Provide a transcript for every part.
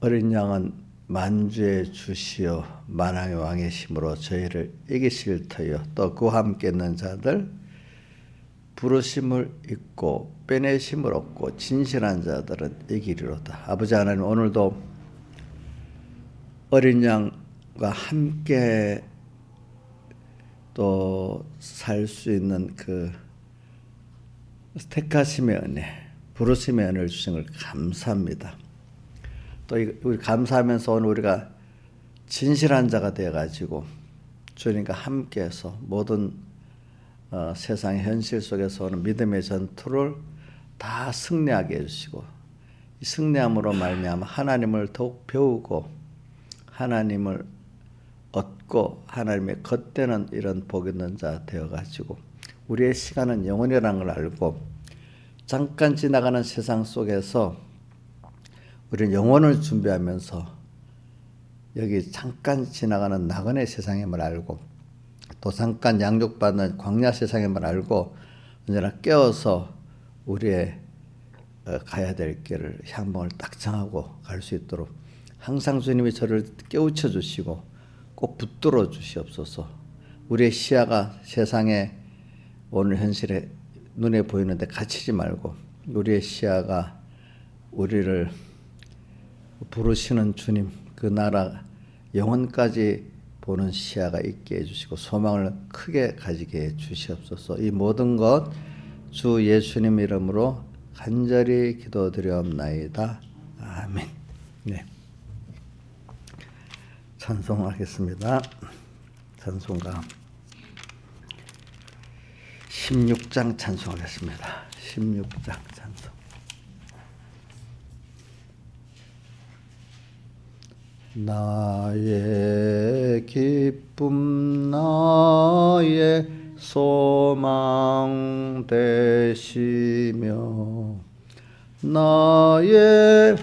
어린 양은 만주의 주시요 만왕의 왕의 힘으로 저희를 이기실 터요. 또 그와 함께 있는 자들 부르심을 잊고 빼내심을 얻고 진실한 자들은 이기리로다. 아버지 하나님, 오늘도 어린 양과 함께 또 살 수 있는 그 택하심의 은혜, 부르심의 은혜를 주신 걸 감사합니다. 또 우리 감사하면서 오늘 우리가 진실한 자가 되어가지고 주님과 함께해서 모든 세상의 현실 속에서 오는 믿음의 전투를 다 승리하게 해주시고, 이 승리함으로 말미암아 하나님을 더욱 배우고 하나님을 얻고 하나님의 겉되는 이런 복 있는 자 되어가지고 우리의 시간은 영원이라는 걸 알고 잠깐 지나가는 세상 속에서 우리는 영혼을 준비하면서 여기 잠깐 지나가는 나그네 세상임을 알고 또 잠깐 양육받는 광야 세상임을 알고 언제나 깨어서 우리의 가야 될 길을 향방을 딱 정하고 갈 수 있도록 항상 주님이 저를 깨우쳐 주시고 꼭 붙들어 주시옵소서. 우리의 시야가 세상에 오늘 현실에 눈에 보이는데 갇히지 말고 우리의 시야가 우리를 부르시는 주님, 그 나라 영혼까지 보는 시야가 있게 해주시고 소망을 크게 가지게 해 주시옵소서. 이 모든 것 주 예수님 이름으로 간절히 기도드리옵나이다. 아멘. 네. 찬송하겠습니다. 찬송가 16장 찬송하겠습니다. 16장 찬송. 나의 기쁨 나의 소망 되시며 나의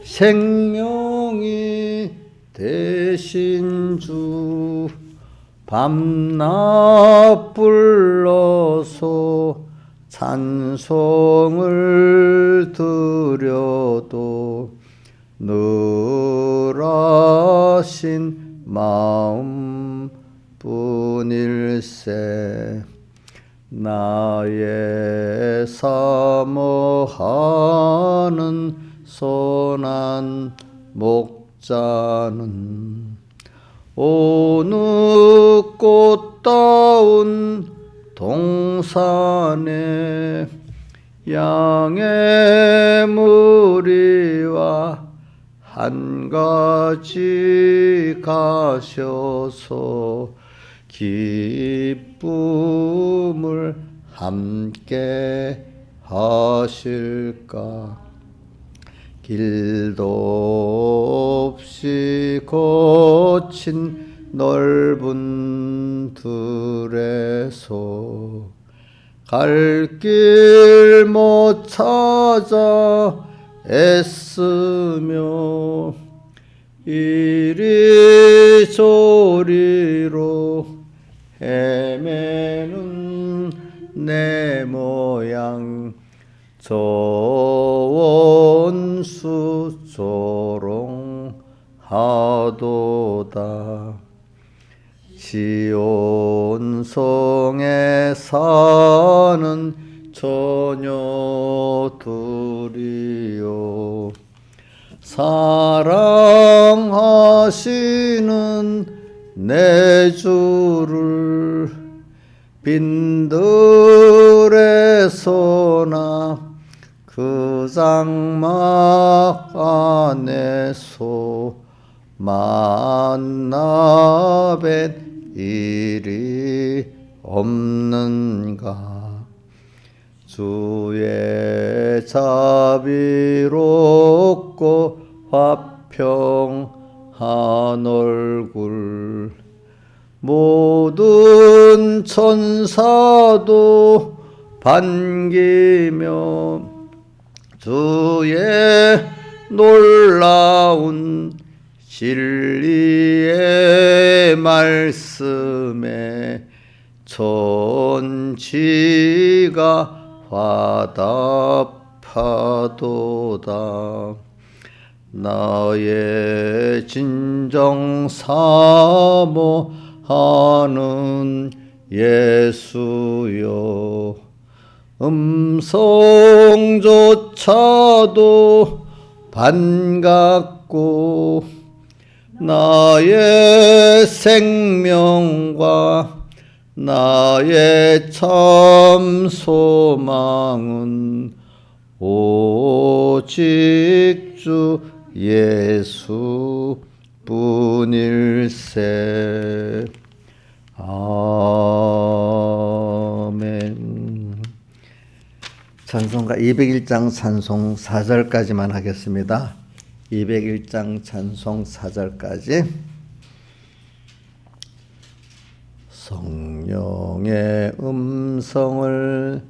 생명이 되신 주 밤낮 불러서 찬송을 드려도 늘 하신 마음 뿐일세. 나의 사모하는 선한 목자는 어느 꽃다운 동산에 양의 무리와 한 가지 가셔서 기쁨을 함께 하실까. 길도 없이 거친 넓은 들에서 갈 길 못 찾아 애쓰며 이리저리로 헤매는 내 모양 저 원수 조롱하도다. 시온성에 사는 처녀들이요 사랑하시는 내 주를 빈들에서나 그 장막 안에서 만나 뵌 일이 없는가. 주의 자비롭고 화평한 얼굴 모든 천사도 반기며 주의 놀라운 진리의 말씀에 천지가 화답하도다. 나의 진정 사모하는 예수여, 음성조차도 반갑고 나의 생명과 나의 참 소망은 오직 주 예수 뿐일세. 아멘. 찬송가 201장 찬송 4절까지만 하겠습니다. 201장 찬송 4절까지. 성령의 음성을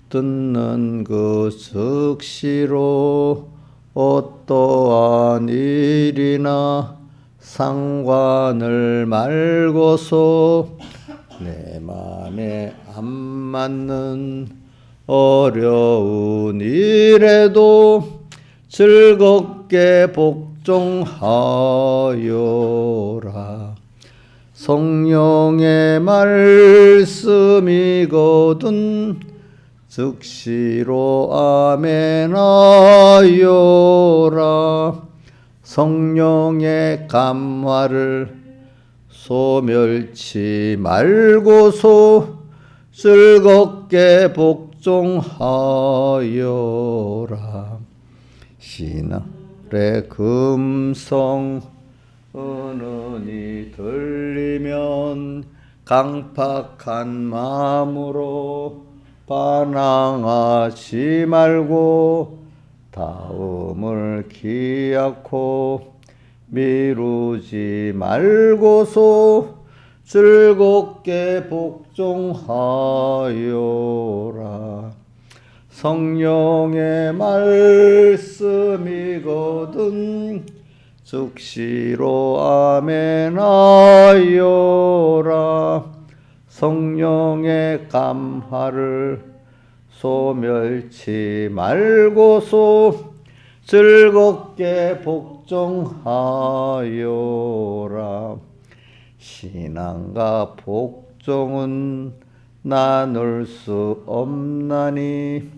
듣는 그 즉시로 어떠한 일이나 상관을 말고서 내 맘에 안 맞는 어려운 일에도 즐겁게 복종하여라. 성령의 말씀이거든 즉시로 아멘하여라. 성령의 감화를 소멸치 말고서 즐겁게 복종하여라. 신앙의 금성 은은히 들리면 강팍한 마음으로 반항하지 말고 다음을 기약코 미루지 말고서 즐겁게 복종하여라. 성령의 말씀이거든 즉시로 아멘하여라. 성령의 감화를 소멸치 말고서 즐겁게 복종하여라. 신앙과 복종은 나눌 수 없나니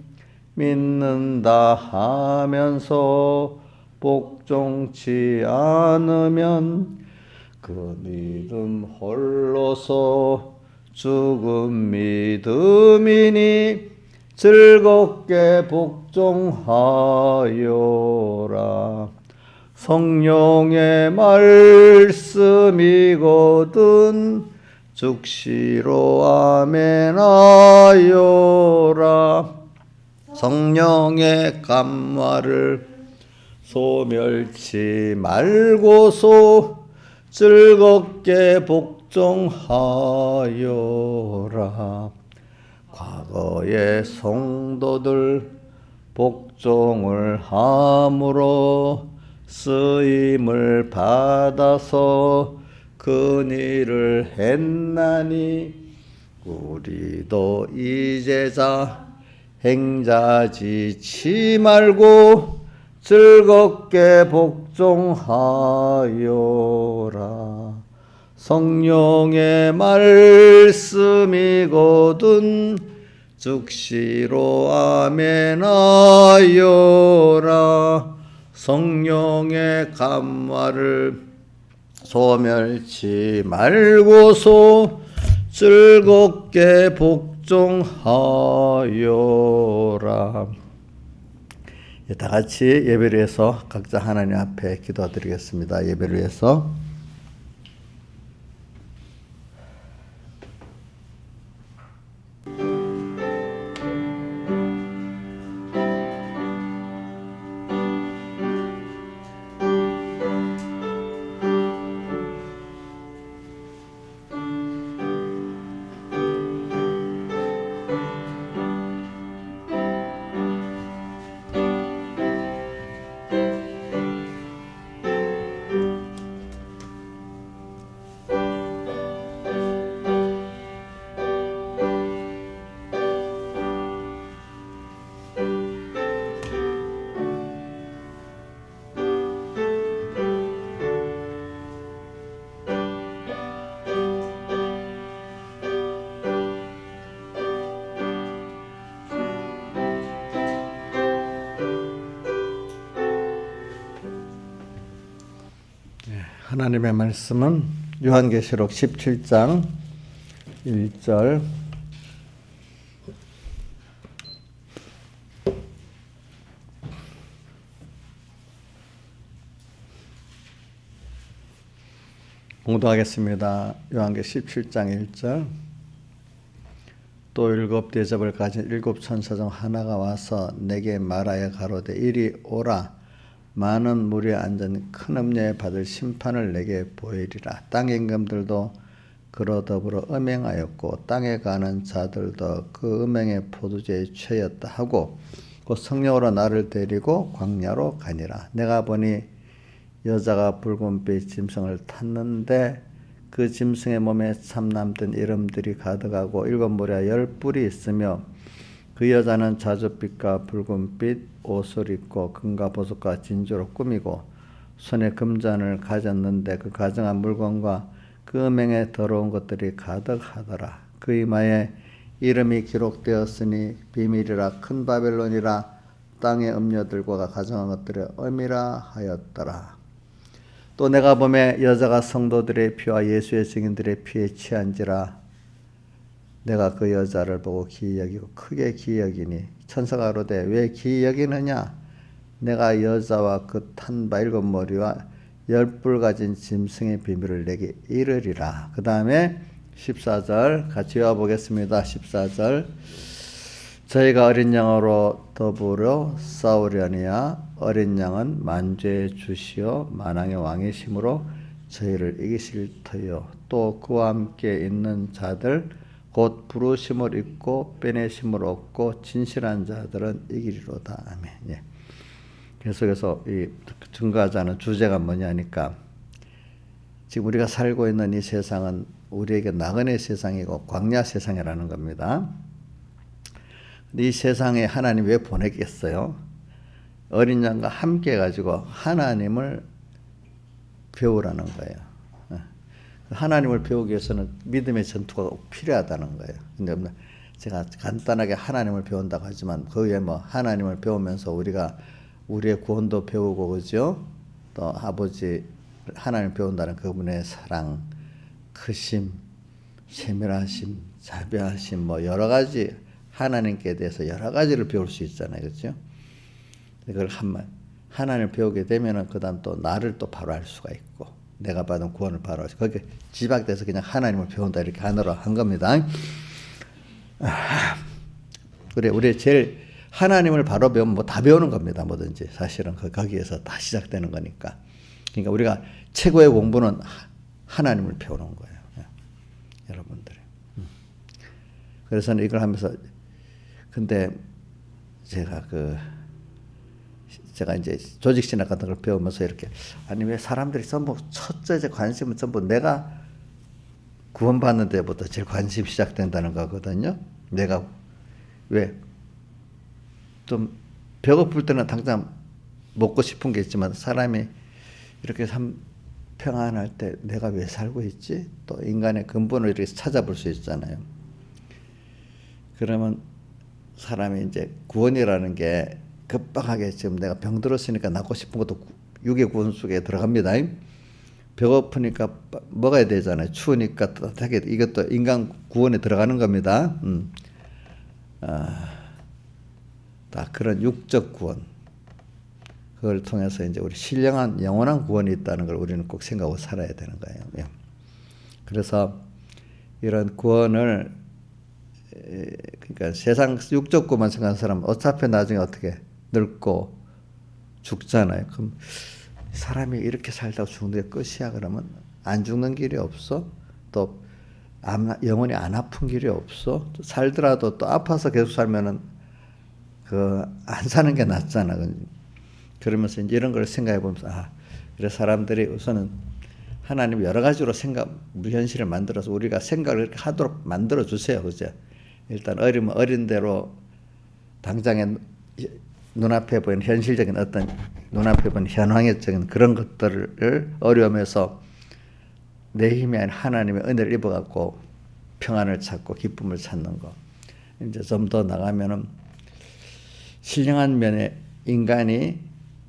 믿는다 하면서 복종치 않으면 그 믿음 홀로서 죽은 믿음이니 즐겁게 복종하여라. 성령의 말씀이거든 즉시로 아멘하여라. 성령의 감화를 소멸치 말고서 즐겁게 복종하여라. 과거의 성도들 복종을 함으로 쓰임을 받아서 큰 일을 했나니 우리도 이제자 행자지치 말고 즐겁게 복종하여라. 성령의 말씀이거든 즉시로 아멘하여라. 성령의 감화를 소멸치 말고서 즐겁게 복종하여라. 다 같이 예배를 위해서 각자 하나님 앞에 기도드리겠습니다. 예배를 위해서. 하나님의 말씀은 요한계시록 17장 1절 공독하겠습니다. 요한계시록 17장 1절 또 일곱 대접을 가진 일곱 천사 중 하나가 와서 내게 말하여 가로되 이리 오라. 많은 무리에 앉은 큰 음녀에 받을 심판을 내게 보이리라. 땅의 임금들도 그로 더불어 음행하였고 땅에 가는 자들도 그 음행의 포도주에 취하였다 하고 곧 성령으로 나를 데리고 광야로 가니라. 내가 보니 여자가 붉은빛 짐승을 탔는데 그 짐승의 몸에 참남된 이름들이 가득하고 일곱 무리와 열 뿔이 있으며 그 여자는 자줏빛과 붉은빛 옷을 입고 금과 보석과 진주로 꾸미고 손에 금잔을 가졌는데 그 가정한 물건과 그 음행에 더러운 것들이 가득하더라. 그 이마에 이름이 기록되었으니 비밀이라 큰 바벨론이라 땅의 음녀들과 가정한 것들의 음이라 하였더라. 또 내가 보매 여자가 성도들의 피와 예수의 증인들의 피에 취한지라. 내가 그 여자를 보고 기이 여기고 크게 기이 여기니 천사가 가로되 왜 기이 여기느냐. 내가 여자와 그 탄 바 일곱 머리와 열 뿔 가진 짐승의 비밀을 내게 이르리라. 그 다음에 14절 같이 외워보겠습니다. 14절 저희가 어린 양으로 더불어 싸우려니와 어린 양은 만주의 주시요 만왕의 왕이심으로 저희를 이기실 터요. 또 그와 함께 있는 자들 곧 부르심을 입고 빼내심을 얻고 진실한 자들은 이기리로다. 아멘. 예. 계속해서 이 증거하자는 주제가 뭐냐니까 지금 우리가 살고 있는 이 세상은 우리에게 나그네 세상이고 광야 세상이라는 겁니다. 이 세상에 하나님 왜 보내겠어요? 어린 양과 함께 해가지고 하나님을 배우라는 거예요. 하나님을 배우기 위해서는 믿음의 전투가 꼭 필요하다는 거예요. 근데 제가 간단하게 하나님을 배운다고 하지만 그 외에 뭐 하나님을 배우면서 우리가 우리의 구원도 배우고 그죠? 또 아버지 하나님 배운다는 그분의 사랑, 크심, 세밀하심, 자비하심 뭐 여러 가지 하나님께 대해서 여러 가지를 배울 수 있잖아요. 그렇죠? 그걸 하나님을 배우게 되면은 그다음 또 나를 또 바로 알 수가 있고 내가 받은 구원을 바로 알수. 거기에 집약돼서 그냥 하나님을 배운다 이렇게 하나로 한 겁니다. 그래 우리 제일 하나님을 바로 배우면 뭐 다 배우는 겁니다. 뭐든지 사실은 거기에서 다 시작되는 거니까. 그러니까 우리가 최고의 공부는 하나님을 배우는 거예요. 여러분들. 그래서 이걸 하면서 근데 제가 이제 조직신학 같은 걸 배우면서 이렇게 아니 왜 사람들이 전부 첫째 관심은 전부 내가 구원받는 데부터 제일 관심이 시작된다는 거거든요. 내가 왜 좀 배고플 때는 당장 먹고 싶은 게 있지만 사람이 이렇게 평안할 때 내가 왜 살고 있지? 또 인간의 근본을 이렇게 찾아볼 수 있잖아요. 그러면 사람이 이제 구원이라는 게 급박하게 지금 내가 병들었으니까 낫고 싶은 것도 육의 구원 속에 들어갑니다. 배고프니까 먹어야 되잖아요. 추우니까 따뜻하게 이것도 인간 구원에 들어가는 겁니다. 다 그런 육적 구원 그걸 통해서 이제 우리 신령한 영원한 구원이 있다는 걸 우리는 꼭 생각하고 살아야 되는 거예요. 그래서 이런 구원을 그러니까 세상 육적 구원만 생각하는 사람은 어차피 나중에 어떻게 늙고 죽잖아요. 그럼 사람이 이렇게 살다가 죽는 게 끝이야 그러면 안 죽는 길이 없어. 또 영원히 안 아픈 길이 없어. 또 살더라도 또 아파서 계속 살면은 안 사는 게 낫잖아. 그러면서 이제 이런 걸 생각해 보면서 그래 사람들이 우선은 하나님 여러 가지로 우리 현실을 만들어서 우리가 생각을 이렇게 하도록 만들어 주세요. 그죠? 일단 어리면 어린 대로 당장에 눈앞에 보이는 현실적인 어떤 눈앞에 보이는 현황적인 그런 것들을 어려움에서 내 힘이 아닌 하나님의 은혜를 입어갖고 평안을 찾고 기쁨을 찾는 거. 이제 좀 더 나가면은 신령한 면에 인간이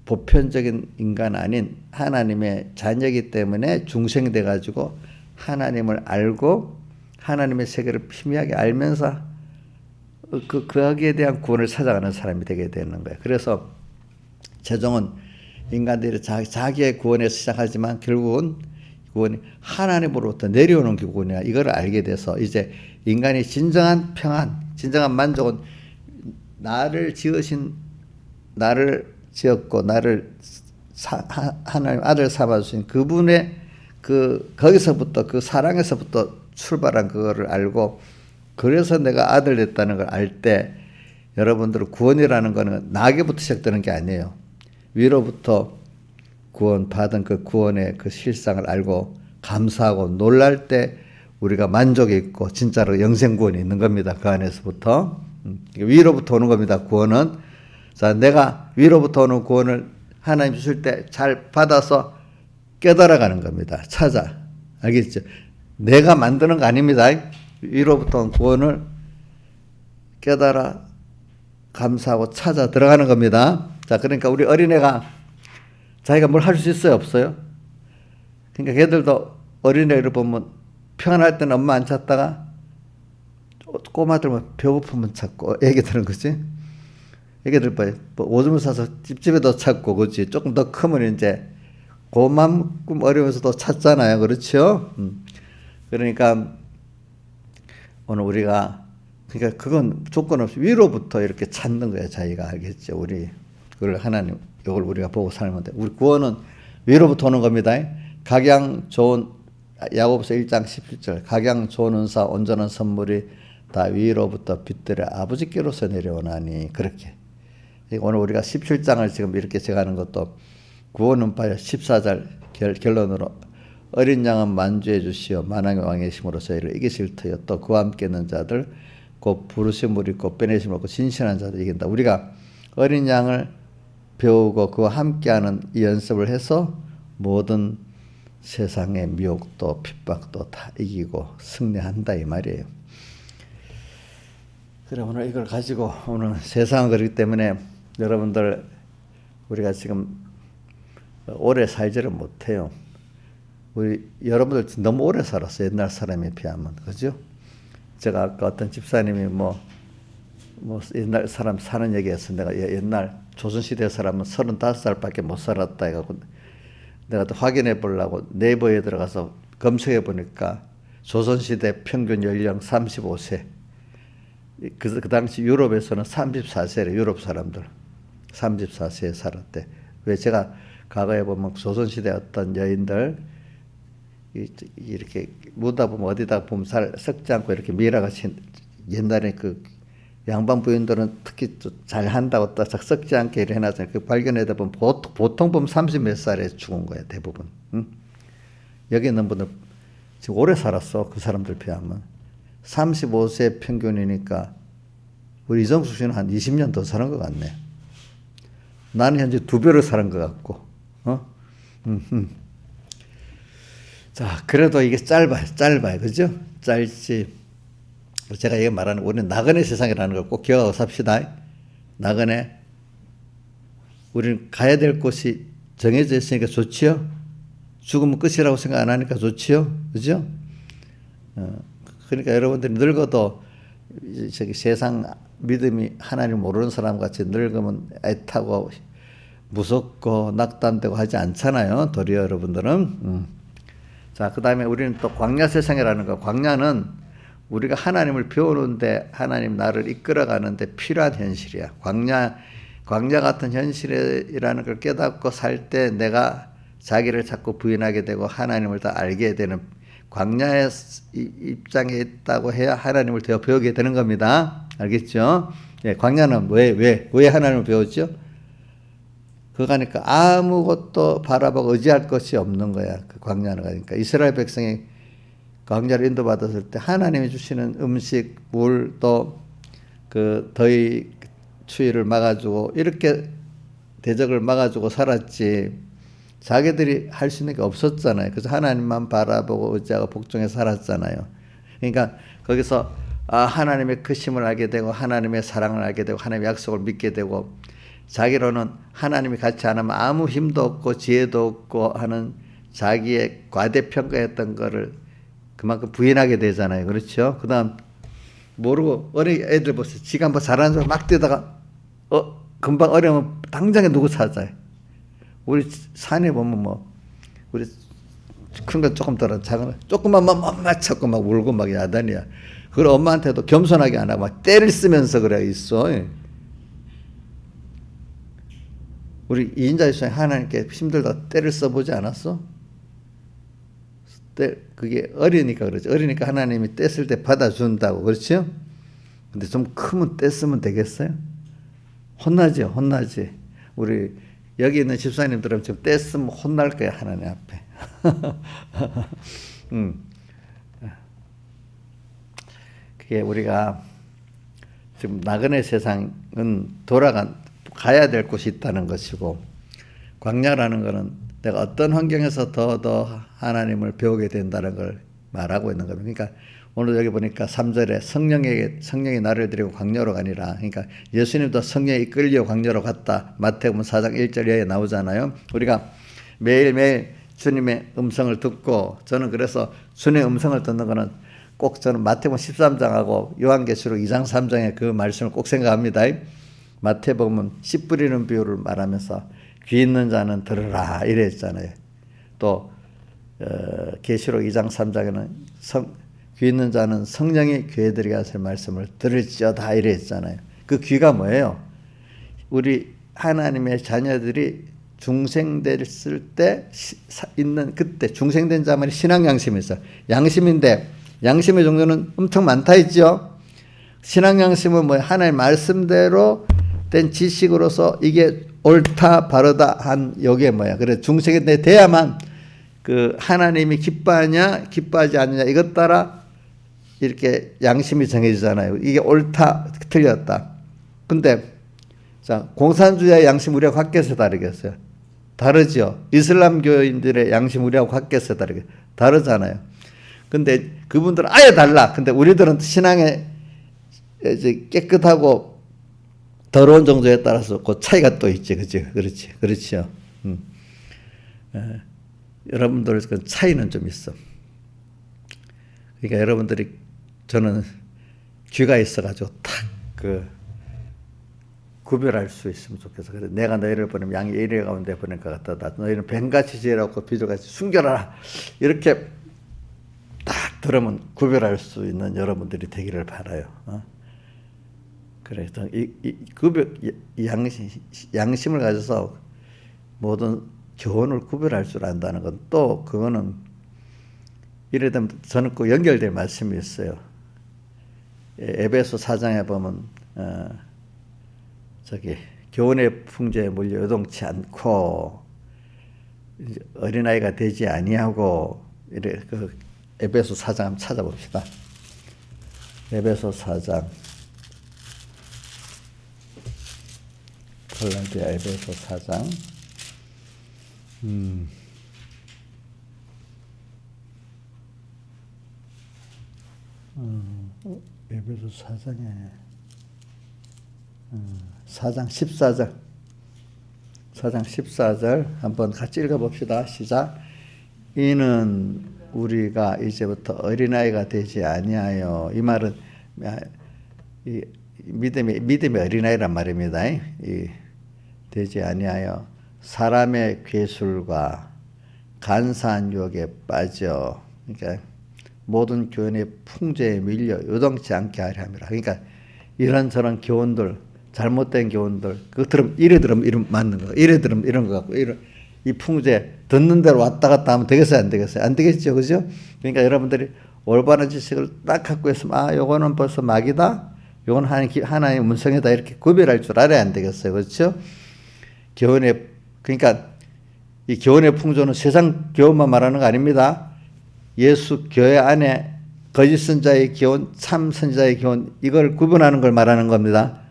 보편적인 인간 아닌 하나님의 자녀이기 때문에 중생돼 가지고 하나님을 알고 하나님의 세계를 희미하게 알면서 거기에 대한 구원을 찾아가는 사람이 되게 되는 거예요. 그래서 최종은 인간들이 자기의 구원에서 시작하지만 결국은 구원이 하나님으로부터 내려오는 구원이야. 이걸 알게 돼서 이제 인간이 진정한 평안, 진정한 만족은 나를 지었고 나를 하나님 아들 삼아주신 그분의 거기서부터 그 사랑에서부터 출발한 그거를 알고 그래서 내가 아들 됐다는 걸 알 때 여러분들 구원이라는 거는 나에게부터 시작되는 게 아니에요. 위로부터 구원받은 그 구원의 그 실상을 알고 감사하고 놀랄 때 우리가 만족이 있고 진짜로 영생 구원이 있는 겁니다. 그 안에서부터. 위로부터 오는 겁니다. 구원은. 자, 내가 위로부터 오는 구원을 하나님 주실 때 잘 받아서 깨달아가는 겁니다. 찾아. 알겠죠? 내가 만드는 거 아닙니다. 위로부터 온 구원을 깨달아 감사하고 찾아 들어가는 겁니다. 자, 그러니까 우리 어린애가 자기가 뭘 할 수 있어요? 없어요? 그러니까 걔들도 어린애를 보면 평안할 때는 엄마 안 찾다가 꼬마들은 배고프면 찾고 애기들은 그치? 애기들 뭐 오줌을 싸서 찝찝해도 찾고 그치? 조금 더 크면 이제 그만큼 어려워서도 찾잖아요. 그렇죠? 그러니까 오늘 우리가 그러니까 그건 조건 없이 위로부터 이렇게 찾는 거예요. 자기가 알겠죠. 우리 그걸 하나님 이걸 우리가 보고 살면 돼. 우리 구원은 위로부터 오는 겁니다. 각양 좋은 야고보서 1장 17절 각양 좋은 은사 온전한 선물이 다 위로부터 빛들의 아버지께로서 내려오나니 그렇게 오늘 우리가 17장을 지금 이렇게 제가하는 것도 구원은 바로 14절 결론으로 어린 양은 만주해 주시어 만왕의 왕의 힘으로 저희를 이기실 터여 또 그와 함께 있는 자들 곧 부르심을 입고 빼내심을 입고 진실한 자들 이긴다. 우리가 어린 양을 배우고 그와 함께하는 이 연습을 해서 모든 세상의 미혹도 핍박도 다 이기고 승리한다 이 말이에요. 그래 오늘 이걸 가지고 오늘 세상은 그렇기 때문에 여러분들 우리가 지금 오래 살지를 못해요. 우리 여러분들 너무 오래 살았어요. 옛날 사람에 비하면 그죠? 제가 아까 어떤 집사님이 뭐 옛날 사람 사는 얘기해서 내가 옛날 조선시대 사람은 35살밖에 못 살았다 해갖고 내가 또 확인해 보려고 네이버에 들어가서 검색해 보니까 조선시대 평균 연령 35세. 그 당시 유럽에서는 34세래. 유럽 사람들 34세에 살았대. 왜 제가 과거에 보면 조선시대 어떤 여인들 이렇게 묻다 보면 어디다 보면 잘 썩지 않고 이렇게 미라같이 옛날에 그 양반 부인들은 특히 잘 한다고 딱 썩지 않게 이렇게 해놨잖아요. 그 발견해다 보면 보통 보면 30 몇 살에 죽은 거예요. 대부분. 응? 여기 있는 분들 지금 오래 살았어. 그 사람들 비하면. 35세 평균이니까 우리 이정숙 씨는 한 20년 더 사는 것 같네. 나는 현재 2배를 사는 것 같고. 자, 그래도 이게 짧아요. 그죠? 짧지. 제가 이게 말하는 우리는 나그네 세상이라는 걸 꼭 기억하고 삽시다. 나그네. 우리는 가야 될 곳이 정해져 있으니까 좋지요? 죽으면 끝이라고 생각 안 하니까 좋지요? 그죠? 그러니까 여러분들이 늙어도 저기 세상 믿음이 하나님 모르는 사람 같이 늙으면 애타고 무섭고 낙담되고 하지 않잖아요. 도리어 여러분들은. 자, 그 다음에 우리는 또 광야 세상이라는 거. 광야는 우리가 하나님을 배우는데 하나님 나를 이끌어가는데 필요한 현실이야. 광야 같은 현실이라는 걸 깨닫고 살 때 내가 자기를 자꾸 부인하게 되고 하나님을 더 알게 되는 광야의 입장에 있다고 해야 하나님을 더 배우게 되는 겁니다. 알겠죠? 예, 광야는 왜 하나님을 배웠죠? 그거니까 아무것도 바라보고 의지할 것이 없는 거야. 그 광야는 가니까 이스라엘 백성이 광야를 인도받았을 때 하나님이 주시는 음식, 물, 또 그 더위, 추위를 막아주고 이렇게 대적을 막아주고 살았지. 자기들이 할 수 있는 게 없었잖아요. 그래서 하나님만 바라보고 의지하고 복종해 살았잖아요. 그러니까 거기서 하나님의 크심을 알게 되고 하나님의 사랑을 알게 되고 하나님의 약속을 믿게 되고 자기로는 하나님이 같이 안 하면 아무 힘도 없고 지혜도 없고 하는 자기의 과대평가했던 거를 그만큼 부인하게 되잖아요. 그렇죠? 그 다음 모르고 어린 애들 보세요. 지가 뭐 잘하는 사람 막 뛰다가 금방 어려우면 당장에 누구 찾아요. 우리 산에 보면 뭐 우리 큰 건 조금 덜어 작은 건 조금만 막 맞췄고 막 울고 막 야단이야. 그걸 엄마한테도 겸손하게 안 하고 막 때를 쓰면서 그래 있어. 우리 이인자 일성에 하나님께 힘들다 때를 써보지 않았어? 그게 어리니까 그렇지. 어리니까 하나님이 떼쓸 때 받아준다고. 그렇죠? 근데 좀 크면 떼쓰면 되겠어요? 혼나지. 우리 여기 있는 집사님들은 지금 떼쓰면 혼날 거야, 하나님 앞에. 그게 우리가 지금 나그네 세상은 가야 될 곳이 있다는 것이고, 광야라는 것은 내가 어떤 환경에서 더 하나님을 배우게 된다는 걸 말하고 있는 겁니다. 그러니까 오늘 여기 보니까 3절에 성령이 나를 데리고 광야로 가니라. 그러니까 예수님도 성령에 이끌려 광야로 갔다. 마태복음 4장 1절에 나오잖아요. 우리가 매일매일 주님의 음성을 듣고, 저는 그래서 주님의 음성을 듣는 거는 꼭 저는 마태복음 13장하고 요한계시록 2장 3장의 그 말씀을 꼭 생각합니다. 마태복음은 씨 뿌리는 비유를 말하면서 귀 있는 자는 들으라 이랬잖아요. 또 계시록 2장 3장에는 귀 있는 자는 성령이 귀에들에게 하실 말씀을 들을지어다 이랬잖아요. 그 귀가 뭐예요? 우리 하나님의 자녀들이 중생됐을 때 있는 그때 중생된 자만이 신앙 양심이 있어요. 양심인데 양심의 종류는 엄청 많다 했죠. 신앙 양심은 뭐 하나님의 말씀대로 된 지식으로서 이게 옳다 바르다 한 요게 뭐야. 그래 중생이 돼야만 그 하나님이 기뻐하냐 기뻐하지 않느냐 이것 따라 이렇게 양심이 정해지잖아요. 이게 옳다 틀렸다. 근데 자 공산주의의 양심 우리하고 학교에서 다르겠어요. 다르죠. 이슬람교인들의 양심 우리하고 학교에서 다르잖아요. 근데 그분들은 아예 달라. 근데 우리들은 신앙에 이제 깨끗하고 더러운 정도에 따라서 그 차이가 또 있지, 그렇죠. 여러분들 그 차이는 좀 있어. 그러니까 여러분들이 저는 귀가 있어가지고 탁 구별할 수 있으면 좋겠어. 그래서 내가 너희를 보내면 양이 이리 가운데 보낼 것 같다. 너희는 뱀같이 지혜롭고 비둘같이 숨겨라. 이렇게 딱 들으면 구별할 수 있는 여러분들이 되기를 바라요. 그래서 양심을 가져서 모든 교훈을 구별할 줄 안다는 건 또 그거는 이래 되면 저는 꼭 연결될 말씀이 있어요. 에베소 4장에 보면 교훈의 풍조에 물려 요동치 않고 어린아이가 되지 아니하고 이래 그 에베소 4장 한번 찾아봅시다. 에베소 4장 폴란드의 에베소 4장 에베소 4장에 4장 14절 한번 같이 읽어봅시다. 시작. 이는 우리가 이제부터 어린아이가 되지 아니하여, 이 말은 믿음의 어린아이란 말입니다. 되지 아니하여 사람의 괴술과 간사한 유혹에 빠져, 그러니까 모든 교훈의 풍조에 밀려 요동치 않게 하려 함이라. 그러니까 이런저런 교훈들, 잘못된 교훈들, 이래 들으면 이름 맞는 거, 이래 들으면 이런 거 같고, 이 풍조에 듣는 대로 왔다 갔다 하면 되겠어요, 안 되겠어요? 안 되겠죠, 그죠? 그러니까 여러분들이 올바른 지식을 딱 갖고 있으면 요거는 벌써 막이다, 요건 하나의 음성이다 이렇게 구별할 줄 알아야 안 되겠어요, 그렇죠? 그러니까 이 교훈의 풍조는 세상 교훈만 말하는 거 아닙니다. 예수 교회 안에 거짓 선자의 교훈, 참 선자의 교훈, 이걸 구분하는 걸 말하는 겁니다.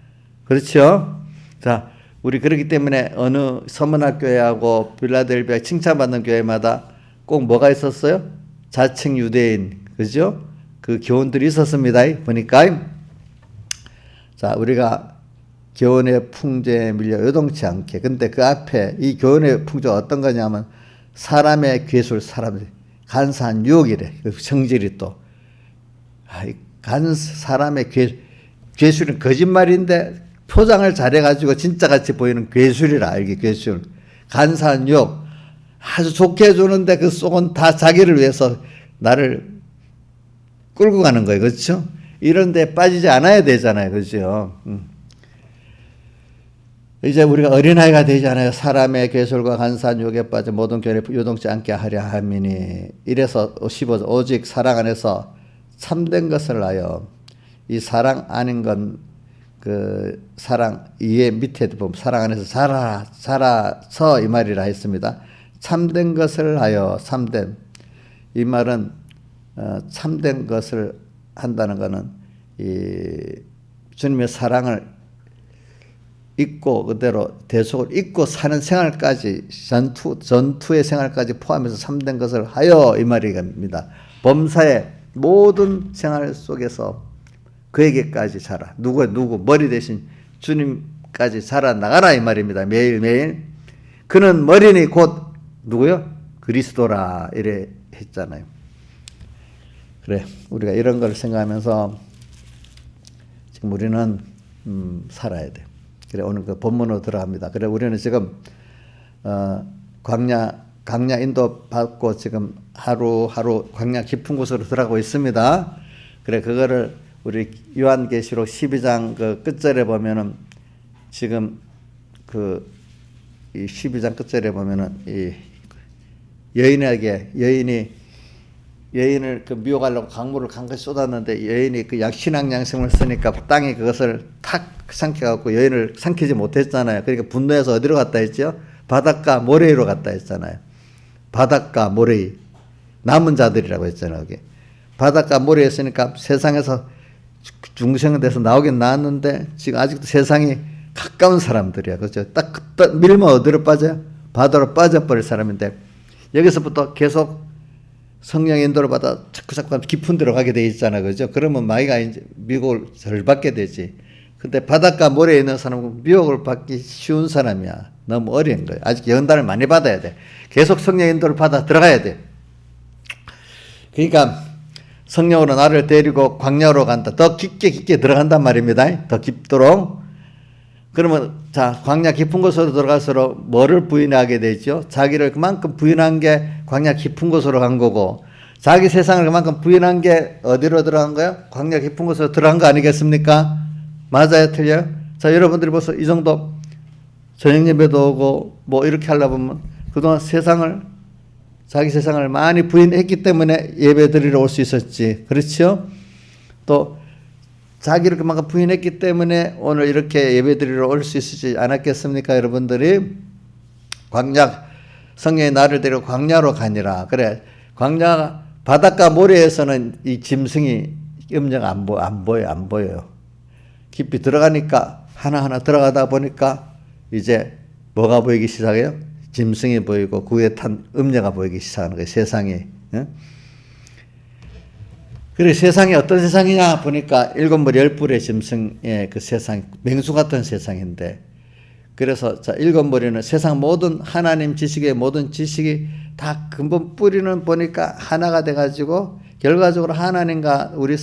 그렇죠? 자, 우리 그렇기 때문에 어느 서문학 교회하고 빌라델비아 칭찬받는 교회마다 꼭 뭐가 있었어요? 자칭 유대인, 그죠? 그 교훈들이 있었습니다. 보니까 자, 우리가 교훈의 풍조에 밀려 요동치 않게. 근데 그 앞에 이 교훈의 풍조가 어떤 거냐면 사람의 괴술, 간사한 유혹이래. 그 성질이 또. 사람의 괴술은 거짓말인데 표장을 잘해가지고 진짜같이 보이는 괴술이라, 이게 괴술. 간사한 유혹. 아주 좋게 해주는데 그 속은 다 자기를 위해서 나를 끌고 가는 거예요. 그렇죠? 이런 데 빠지지 않아야 되잖아요. 그렇죠? 이제 우리가 어린아이가 되잖아요. 사람의 괴술과 간사한 유혹에 빠져 모든 교훈에 요동치 않게 하려 함이니. 이래서 15절 오직 사랑 안에서 참된 것을 하여. 이 사랑 아닌 건 그 사랑 이해 밑에 보면 사랑 안에서 살아서 이 말이라 했습니다. 참된 것을 하여. 참된 이 말은 참된 것을 한다는 것은 이 주님의 사랑을 잊고 그대로 대속을 잊고 사는 생활까지 전투의 생활까지 포함해서 참된 것을 하여 이 말입니다. 범사의 모든 생활 속에서 그에게까지 자라. 누구 머리 대신 주님까지 자라나가라 이 말입니다. 매일매일. 그는 머리니 곧 누구요? 그리스도라 이래 했잖아요. 그래, 우리가 이런 걸 생각하면서 지금 우리는 살아야 돼. 그래, 오늘 그 본문으로 들어갑니다. 그래, 우리는 지금 광야 인도 받고 지금 하루하루 광야 깊은 곳으로 들어가고 있습니다. 그래, 그거를 우리 요한계시록 12장 그 끝절에 보면은 지금 이 12장 끝절에 보면은 이 여인을 그 미혹하려고 강물을 강같이 쏟았는데 여인이 그 신앙 양심을 쓰니까 땅이 그것을 탁 삼켜갖고 여인을 삼키지 못했잖아요. 그러니까 분노해서 어디로 갔다 했죠? 바닷가 모래위로 갔다 했잖아요. 바닷가 모래위. 남은 자들이라고 했잖아요. 여기. 바닷가 모래에 있으니까 세상에서 중생돼서 나오긴 나왔는데 지금 아직도 세상이 가까운 사람들이야. 그렇죠? 딱 밀면 어디로 빠져요? 바다로 빠져버릴 사람인데 여기서부터 계속 성령 인도를 받아 자꾸 깊은 데로 가게 돼 있잖아. 그죠? 그러면 마귀가 이제 미혹을 덜 받게 되지. 근데 바닷가 모래에 있는 사람은 미혹을 받기 쉬운 사람이야. 너무 어려운 거야. 아직 연단을 많이 받아야 돼. 계속 성령 인도를 받아 들어가야 돼. 그러니까 성령으로 나를 데리고 광야로 간다. 더 깊게 들어간단 말입니다. 더 깊도록. 그러면 자, 광야 깊은 곳으로 들어갈수록 뭐를 부인하게 되죠? 자기를 그만큼 부인한 게 광야 깊은 곳으로 간 거고, 자기 세상을 그만큼 부인한 게 어디로 들어간 거야? 광야 깊은 곳으로 들어간 거 아니겠습니까? 맞아요, 틀려요? 자, 여러분들이 벌써 이 정도 저녁 예배도 오고 뭐 이렇게 하려고 보면 그동안 자기 세상을 많이 부인했기 때문에 예배 드리러 올 수 있었지. 그렇죠? 또 자기를 그만큼 부인했기 때문에 오늘 이렇게 예배 드리러 올 수 있지 않았겠습니까? 여러분들이 성령의 나를 데리고 광야로 가니라. 그래, 광야 바닷가 모래에서는 이 짐승이 음녀가 안 보여요. 깊이 들어가니까 하나하나 들어가다 보니까 이제 뭐가 보이기 시작해요? 짐승이 보이고 그 위에 탄 음녀가 보이기 시작하는 거예요. 세상이. 그래, 세상이 어떤 세상이냐 보니까 7머리 10뿔의 짐승의 그 세상, 맹수 같은 세상인데, 그래서 자, 7머리는 세상 모든 하나님 지식의 모든 지식이 다 근본 뿌리는 보니까 하나가 돼가지고 결과적으로 하나님과 우리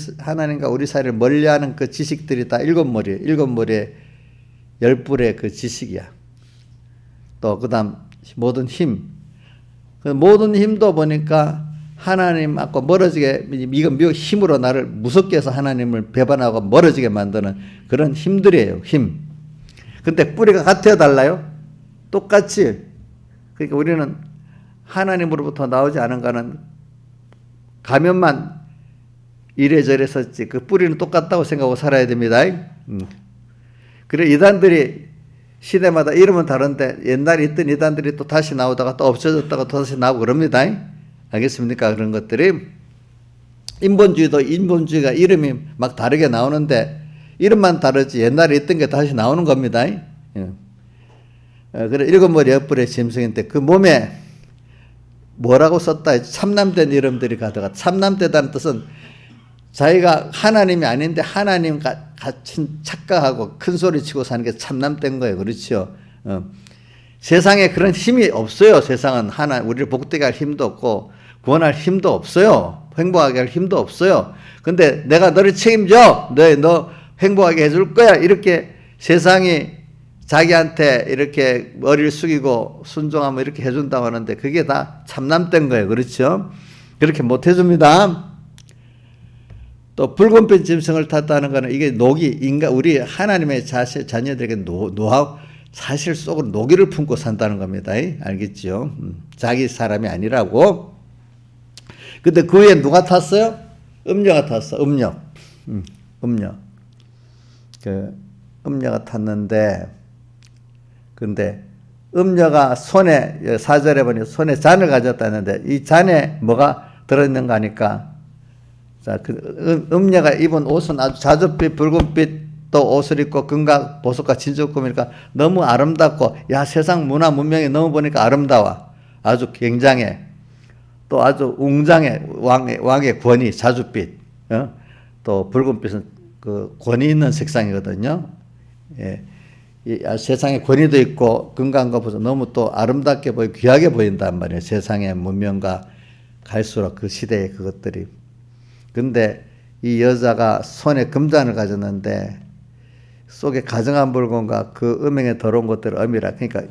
사이를 멀리하는 그 지식들이 다 7머리의 10뿔의 그 지식이야. 또 그다음 모든 힘, 모든 힘도 보니까 하나님 앞과 멀어지게, 이건 힘으로 나를 무섭게 해서 하나님을 배반하고 멀어지게 만드는 그런 힘들이에요. 힘. 근데 뿌리가 같아야 달라요? 똑같이. 그러니까 우리는 하나님으로부터 나오지 않은 거는 가면만 이래저래 썼지 그 뿌리는 똑같다고 생각하고 살아야 됩니다. 그래, 이단들이 시대마다 이름은 다른데 옛날에 있던 이단들이 또 다시 나오다가 또 없어졌다가 또 다시 나오고 그럽니다. 알겠습니까? 그런 것들이. 인본주의가 이름이 막 다르게 나오는데 이름만 다르지 옛날에 있던 게 다시 나오는 겁니다. 그래, 7머리 10뿔의 짐승인데 그 몸에 뭐라고 썼다? 참남된 이름들이 가다가, 참남되다는 뜻은 자기가 하나님이 아닌데 하나님 같이 착각하고 큰 소리 치고 사는 게 참남된 거예요. 그렇죠? 세상에 그런 힘이 없어요. 세상은 우리를 복되게 할 힘도 없고 구원할 힘도 없어요. 행복하게 할 힘도 없어요. 근데 내가 너를 책임져. 너 행복하게 해줄 거야. 이렇게 세상이 자기한테 이렇게 머리를 숙이고 순종하면 이렇게 해준다고 하는데 그게 다 참남된 거예요. 그렇죠? 그렇게 못 해줍니다. 또 붉은빛 짐승을 탔다는 것은 이게 우리 하나님의 자녀들에게 노하우, 사실 속으로 노기를 품고 산다는 겁니다. 알겠죠? 자기 사람이 아니라고. 근데 그 위에 누가 탔어요? 음녀가 탔어. 음녀. 음녀가 탔는데, 근데 음녀가 손에, 4절에 보니 손에 잔을 가졌다 했는데, 이 잔에 뭐가 들어있는가 하니까, 자, 음녀가 입은 옷은 아주 자줏빛, 붉은빛 또 옷을 입고 금과 보석과 진주금이니까 너무 아름답고, 야, 세상 문화 문명이 너무 보니까 아름다워. 아주 굉장해. 또 아주 웅장해. 왕의 권위, 자줏빛. 또 붉은빛은 그 권위 있는 색상이거든요. 예. 세상에 권위도 있고 금강과 보석 너무 또 아름답게 귀하게 보인단 말이에요. 세상의 문명과 갈수록 그 시대의 그것들이. 근데 이 여자가 손에 금잔을 가졌는데 속에 가증한 물건과 그 음행에 더러운 것들을 어미라. 그러니까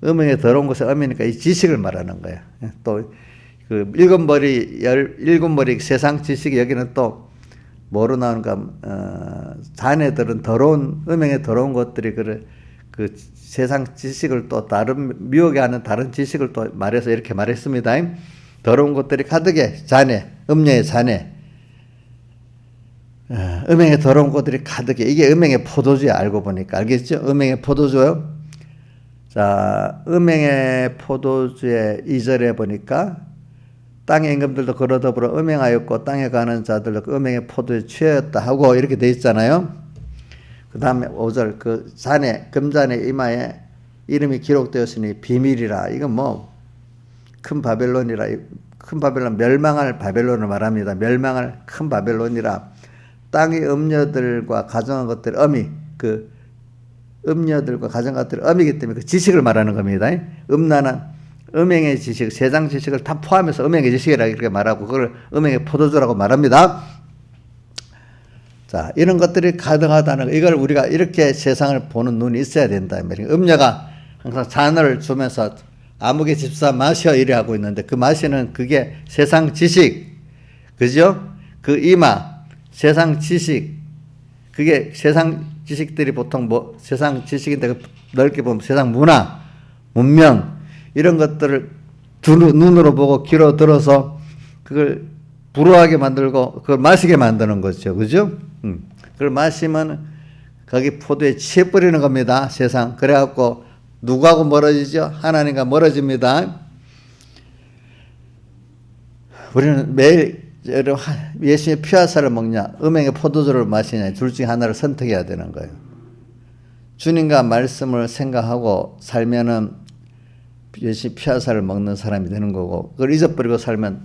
음행에 더러운 것을 어미니까 이 지식을 말하는 거야. 또 그 일곱 머리 세상 지식이 여기는 또 뭐로 나오는가? 자네들은 더러운 음행에 더러운 것들이 그 세상 지식을 또 다른 미혹에 하는 다른 지식을 또 말해서 이렇게 말했습니다. 더러운 것들이 가득해. 자네, 음녀의 자네. 음행의 더러운 것들이 가득해. 이게 음행의 포도주야. 알고 보니까. 알겠죠? 음행의 포도주요. 자, 음행의 포도주의 2절에 보니까 땅의 임금들도 그러 더불어 음행하였고 땅에 가는 자들도 그 음행의 포도에 취하였다 하고 이렇게 돼 있잖아요. 그 다음에 5절 그 잔에 금잔의 이마에 이름이 기록되었으니 비밀이라. 이건 뭐 큰 바벨론이라. 큰 바벨론, 멸망할 바벨론을 말합니다. 멸망할 큰 바벨론이라. 땅의 음녀들과 가정한 것들 그 음녀들과 가정한 것들 어미이기 때문에 그 지식을 말하는 겁니다. 음란한 음행의 지식, 세상 지식을 다 포함해서 음행의 지식이라고 이렇게 말하고 그걸 음행의 포도주라고 말합니다. 자, 이런 것들이 가능하다는 거, 이걸 우리가 이렇게 세상을 보는 눈이 있어야 된다. 음녀가 항상 잔을 주면서 아무개 집사 마셔 이래 하고 있는데 그 마시는 그게 세상 지식, 그죠? 그 이마, 세상 지식, 그게 세상 지식들이 보통 뭐 세상 지식인데 넓게 보면 세상 문화, 문명 이런 것들을 눈으로 보고 귀로 들어서 그걸 불호하게 만들고 그걸 마시게 만드는 거죠. 그죠? 그걸 마시면 거기 포도에 취해버리는 겁니다. 세상. 그래갖고 누구하고 멀어지죠? 하나님과 멀어집니다. 우리는 매일 예수님의 피화살을 먹냐 음행의 포도주를 마시냐 둘 중에 하나를 선택해야 되는 거예요. 주님과 말씀을 생각하고 살면은 예수님 피화살을 먹는 사람이 되는 거고 그걸 잊어버리고 살면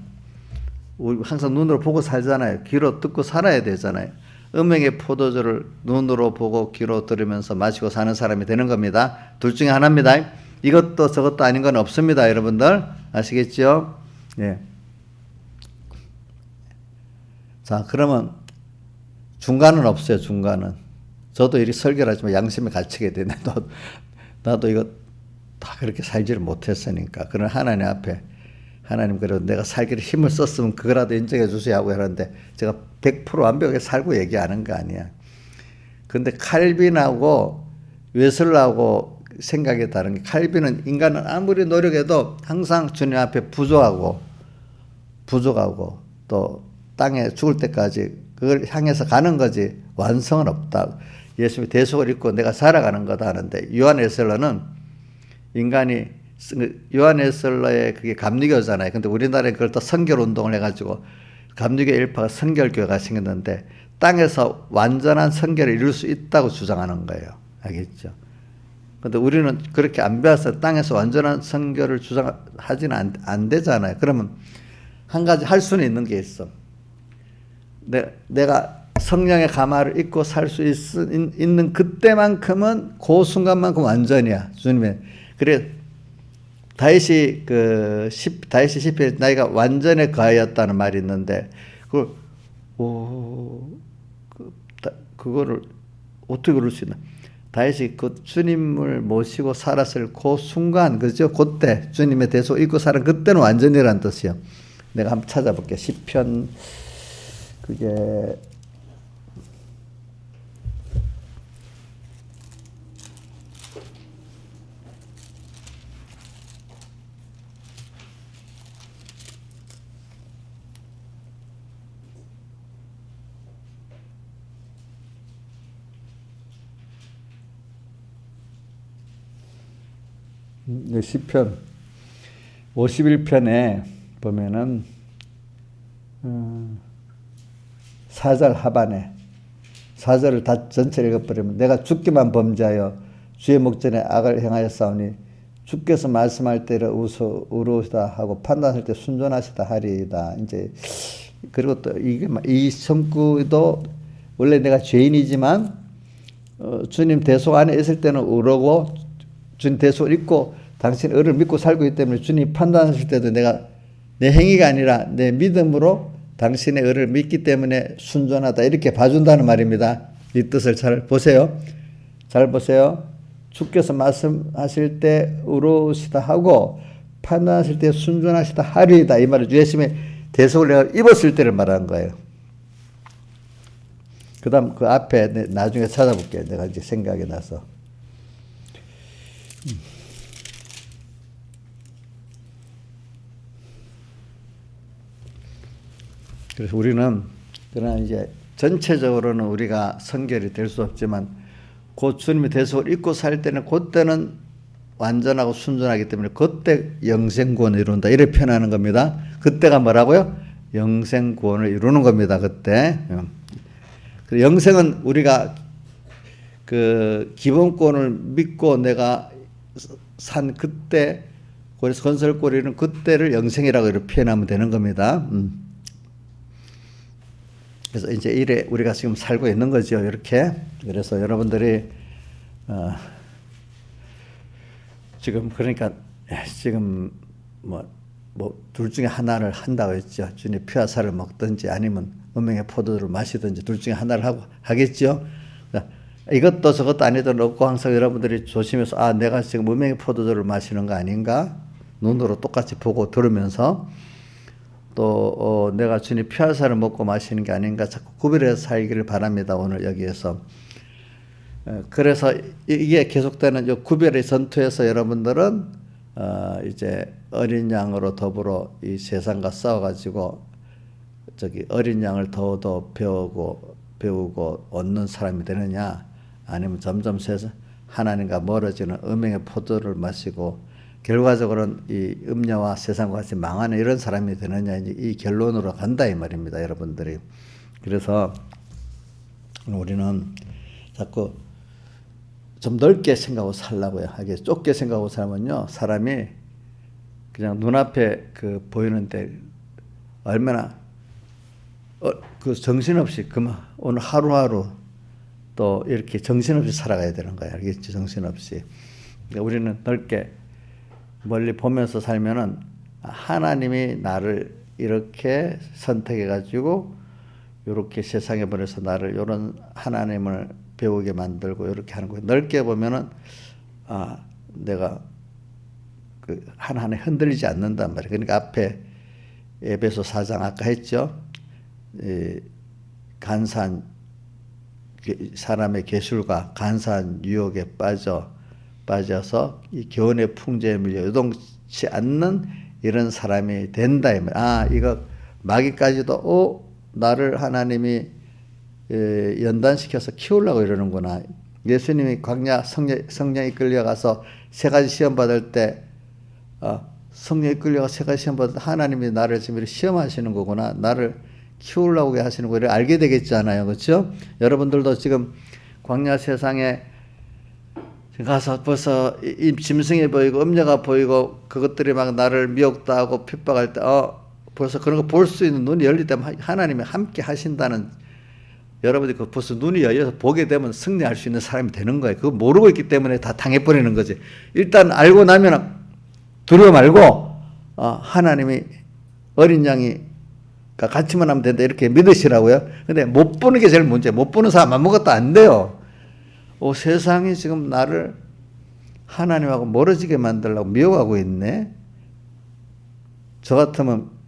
우리 항상 눈으로 보고 살잖아요. 귀로 듣고 살아야 되잖아요. 음행의 포도주를 눈으로 보고 귀로 들으면서 마시고 사는 사람이 되는 겁니다. 둘 중에 하나입니다. 이것도 저것도 아닌 건 없습니다. 여러분들 아시겠죠? 예. 자, 그러면 중간은 없어요. 중간은. 저도 이렇게 설교를 하지만 양심에 갇히게 되네. 나도 이거 다 그렇게 살지를 못했으니까. 그런 하나님 앞에 하나님 그래도 내가 살기를 힘을 썼으면 그거라도 인정해 주세요 하고 하는데 제가 100% 완벽하게 살고 얘기하는 거 아니야. 근데 칼빈하고 웨슬라하고 생각이 다른 게 칼빈은 인간은 아무리 노력해도 항상 주님 앞에 부족하고 또 땅에 죽을 때까지 그걸 향해서 가는 거지 완성은 없다. 예수님이 대속을 입고 내가 살아가는 거다 하는데 요한에슬러는 인간이 요한에슬러의 그게 감리교잖아요. 근데 우리나라에 그걸 또 선결 운동을 해가지고 감리교 일파가 선결교회가 생겼는데 땅에서 완전한 선결을 이룰 수 있다고 주장하는 거예요. 알겠죠? 근데 우리는 그렇게 안 배워서 땅에서 완전한 선결을 주장하지는 안 되잖아요. 그러면 한 가지 할 수는 있는 게 있어. 내가 성령의 가마를 입고 살 수 있는 그때만큼은 그 순간만큼 완전이야. 주님의. 그래 다윗이 시편에 나이가 완전에 거하였다는 말이 있는데 그거를 어떻게 그럴 수 있나? 다윗이 그 주님을 모시고 살았을 그 순간, 그죠? 그때 주님의 대속 입고 살은 그때는 완전이란 뜻이요. 내가 한번 찾아볼게. 시편 그게 시편 51편에 보면은 4절 하반에 4절을 다 전체를 읽어버리면 내가 죽기만 범죄하여 주의 목전에 악을 행하였사오니 주께서 말씀할 때를 우로우시다 하고 판단할 때 순전하시다 하리이다. 이제 그리고 또 이 성구도 원래 내가 죄인이지만 주님 대속 안에 있을 때는 의로고 주님 대속을 입고 당신 의를 믿고 살고 있기 때문에 주님 판단하실 때도 내가 내 행위가 아니라 내 믿음으로 당신의 의를 믿기 때문에 순전하다 이렇게 봐준다는 말입니다. 이 뜻을 잘 보세요. 잘 보세요. 주께서 말씀하실 때 의로우시다 하고 판단하실 때 순전하시다 하리이다. 이 말은 예수님의 대속을 내가 입었을 때를 말하는 거예요. 그 다음 그 앞에 나중에 찾아볼게요. 내가 이제 생각이 나서. 그래서 우리는 그러나 이제 전체적으로는 우리가 성결이 될 수 없지만 그 주님의 대속을 입고 살 때는 그때는 완전하고 순전하기 때문에 그때 영생구원을 이룬다 이렇게 표현하는 겁니다. 그때가 뭐라고요? 영생구원을 이루는 겁니다. 그때. 영생은 우리가 그 기본권을 믿고 내가 산 그때 그래서 건설골이는 그때를 영생이라고 이렇게 표현하면 되는 겁니다. 그래서 이제 이래 우리가 지금 살고 있는 거죠. 이렇게. 그래서 여러분들이 지금 그러니까 지금 뭐 둘 중에 하나를 한다고 했죠. 주님 피와 살을 먹든지 아니면 은명의 포도주를 마시든지 둘 중에 하나를 하겠죠. 이것도 저것도 아니든 없고 항상 여러분들이 조심해서 내가 지금 은명의 포도주를 마시는 거 아닌가? 눈으로 똑같이 보고 들으면서 또 내가 주님 피와 살을 먹고 마시는 게 아닌가 자꾸 구별해서 살기를 바랍니다. 오늘 여기에서. 그래서 이게 계속되는 이 구별의 전투에서 여러분들은 이제 어린 양으로 더불어 이 세상과 싸워가지고 어린 양을 더더 배우고 얻는 사람이 되느냐, 아니면 점점 하나님과 멀어지는 음행의 포도를 마시고 결과적으로는 이 음녀와 세상과 같이 망하는 이런 사람이 되느냐, 이제 이 결론으로 간다 이 말입니다, 여러분들이. 그래서 우리는 자꾸 좀 넓게 생각하고 살라고요. 하게 좁게 생각하고 살면요, 사람이 그냥 눈앞에 그 보이는데 얼마나 그 정신없이 그만 오늘 하루하루 또 이렇게 정신없이 살아가야 되는 거야. 알겠지? 정신없이. 그러니까 우리는 넓게 멀리 보면서 살면은 하나님이 나를 이렇게 선택해 가지고 이렇게 세상에 보내서 나를 이런 하나님을 배우게 만들고 이렇게 하는 거예요. 넓게 보면은 내가 그 하나하나 흔들리지 않는단 말이에요. 그러니까 앞에 에베소 4장 아까 했죠. 간사한 사람의 계술과 간사한 유혹에 빠져서 이 교훈의 풍조에 밀려 요동치 않는 이런 사람이 된다. 이거 마귀까지도 나를 하나님이 연단시켜서 키우려고 이러는구나. 예수님이 광야 성령이 끌려가서 세 가지 시험 받을 때 성령이 끌려가 세 가지 시험 받을 때 하나님이 나를 지금 시험하시는 거구나. 나를 키우려고 하시는 거를 알게 되겠잖아요. 그렇죠? 여러분들도 지금 광야 세상에 가서 벌써 짐승이 보이고 음녀가 보이고 그것들이 막 나를 미혹도 하고 핍박할 때 벌써 그런 거 볼 수 있는 눈이 열릴 때면 하나님이 함께 하신다는, 여러분들이 그 벌써 눈이 열려서 보게 되면 승리할 수 있는 사람이 되는 거예요. 그거 모르고 있기 때문에 다 당해버리는 거지. 일단 알고 나면 두려워 말고 하나님이 어린 양이 같이만 하면 된다 이렇게 믿으시라고요. 근데 못 보는 게 제일 문제예요. 못 보는 사람 아무것도 안 돼요. 세상이 지금 나를 하나님하고 멀어지게 만들려고 미워하고 있네. 저 같으면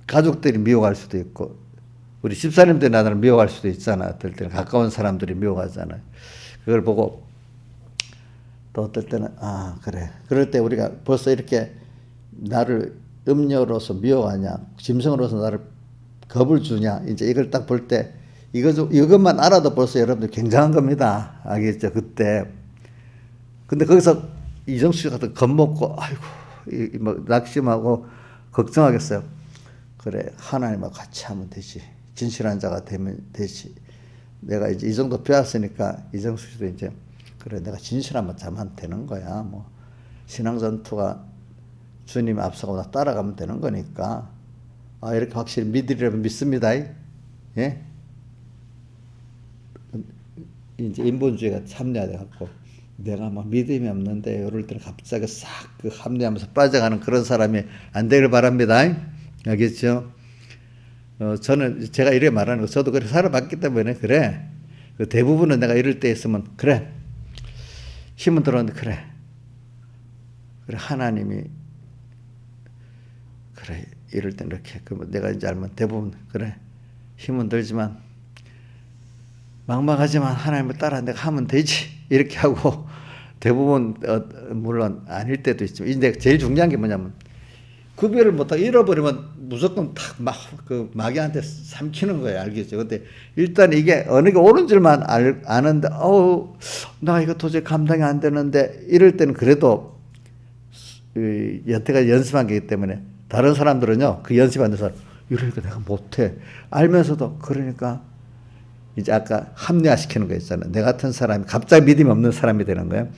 가족들이 미워할 수도 있고, 우리 집사님들이 나를 미워할 수도 있잖아. 어떨 때는 가까운 사람들이 미워하잖아요. 그걸 보고 또 어떨 때는 그래. 그럴 때 우리가 벌써 이렇게 나를 음녀로서 미워하냐, 짐승으로서 나를 겁을 주냐, 이제 이걸 딱 볼 때 이것만 알아도 벌써 여러분들 굉장한 겁니다. 알겠죠? 그때. 근데 거기서 이정수 씨 같은 겁먹고 아이고 뭐 낙심하고 걱정하겠어요. 그래, 하나님하고 같이 하면 되지. 진실한 자가 되면 되지. 내가 이제 이 정도 배웠으니까 이정수 씨도 이제 그래, 내가 진실한 자만 되는 거야. 뭐 신앙 전투가 주님 앞서고 나 따라가면 되는 거니까 이렇게 확실히 믿으려면 믿습니다. 예? 이제 인본주의가 참여돼 갖고 내가 막 믿음이 없는데 이럴 때는 갑자기 싹 그 합리하면서 빠져가는 그런 사람이 안 되길 바랍니다. 알겠죠? 저는 제가 이렇게 말하는 거, 저도 그렇게 살아봤기 때문에 그래. 그 대부분은 내가 이럴 때 있으면 그래, 힘은 들었는데 그래 하나님이 그래 이럴 땐 이렇게, 그러면 내가 이제 알면 대부분 그래, 힘은 들지만 막막하지만 하나님을 따라 내가 하면 되지 이렇게 하고, 대부분 물론 아닐 때도 있지만 이제 제일 중요한 게 뭐냐면 구별을 못하고 잃어버리면 무조건 탁 막 그 마귀한테 삼키는 거예요. 알겠죠? 근데 일단 이게 어느 게 옳은 줄만 아는데 나 이거 도저히 감당이 안 되는데 이럴 때는 그래도 여태까지 연습한 거기 때문에, 다른 사람들은요 그 연습 안 돼서 이러니까 내가 못해 알면서도, 그러니까 이제 아까 합리화시키는 거 있잖아요. 내 같은 사람이 갑자기 믿음이 없는 사람이 되는 거예요.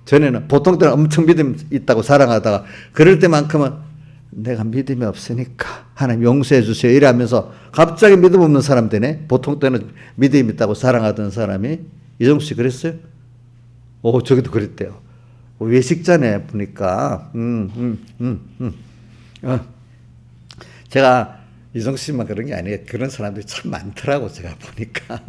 전에는 보통 때는 엄청 믿음 있다고 자랑하다가 그럴 때만큼은 내가 믿음이 없으니까 하나님 용서해 주세요 이러면서 갑자기 믿음 없는 사람 되네. 보통 때는 믿음 있다고 자랑하던 사람이. 이정수 씨 그랬어요? 저기도 그랬대요. 외식자네 보니까. 제가 이정수 씨만 그런 게 아니에요. 그런 사람들이 참 많더라고 제가 보니까.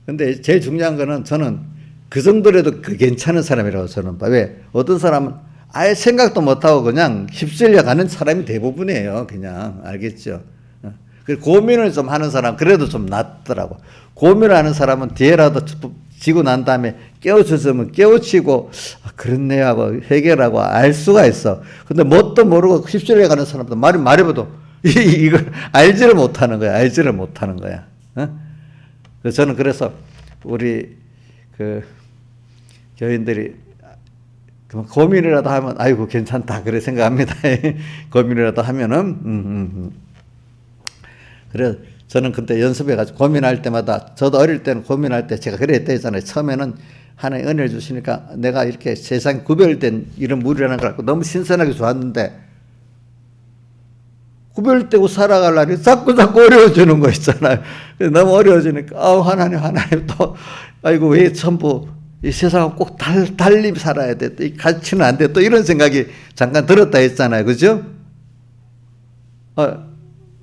근데 제일 중요한 거는 저는 그 정도라도 그 괜찮은 사람이라고 저는 봐. 왜? 어떤 사람은 아예 생각도 못하고 그냥 휩쓸려 가는 사람이 대부분이에요. 그냥. 알겠죠? 그리고 고민을 좀 하는 사람 그래도 좀 낫더라고. 고민을 하는 사람은 뒤에라도 지고 난 다음에 깨우쳐주면 깨우치고 그렇네 하고 해결하고 알 수가 있어. 근데 뭣도 모르고 휩쓸려 가는 사람도 말해봐도 이걸 알지를 못하는 거야. 알지를 못하는 거야. 그래서 저는 그래서 우리 그 교인들이 고민이라도 하면 아이고 괜찮다 그래 생각합니다. 고민이라도 하면은 그래. 저는 그때 연습해가지고 고민할 때마다, 저도 어릴 때는 고민할 때 제가 그랬대잖아요. 처음에는 하나님 은혜를 주시니까 내가 이렇게 세상 구별된 이런 무리라는 걸 알고 너무 신선하게 좋았는데, 구별되고 살아가려니 자꾸 어려워지는 거 있잖아요. 너무 어려워지니까 하나님 또 아이고 왜 전부 이 세상은 꼭 달리 살아야 돼, 또 이 가치는 안 돼, 또 이런 생각이 잠깐 들었다 했잖아요. 그죠?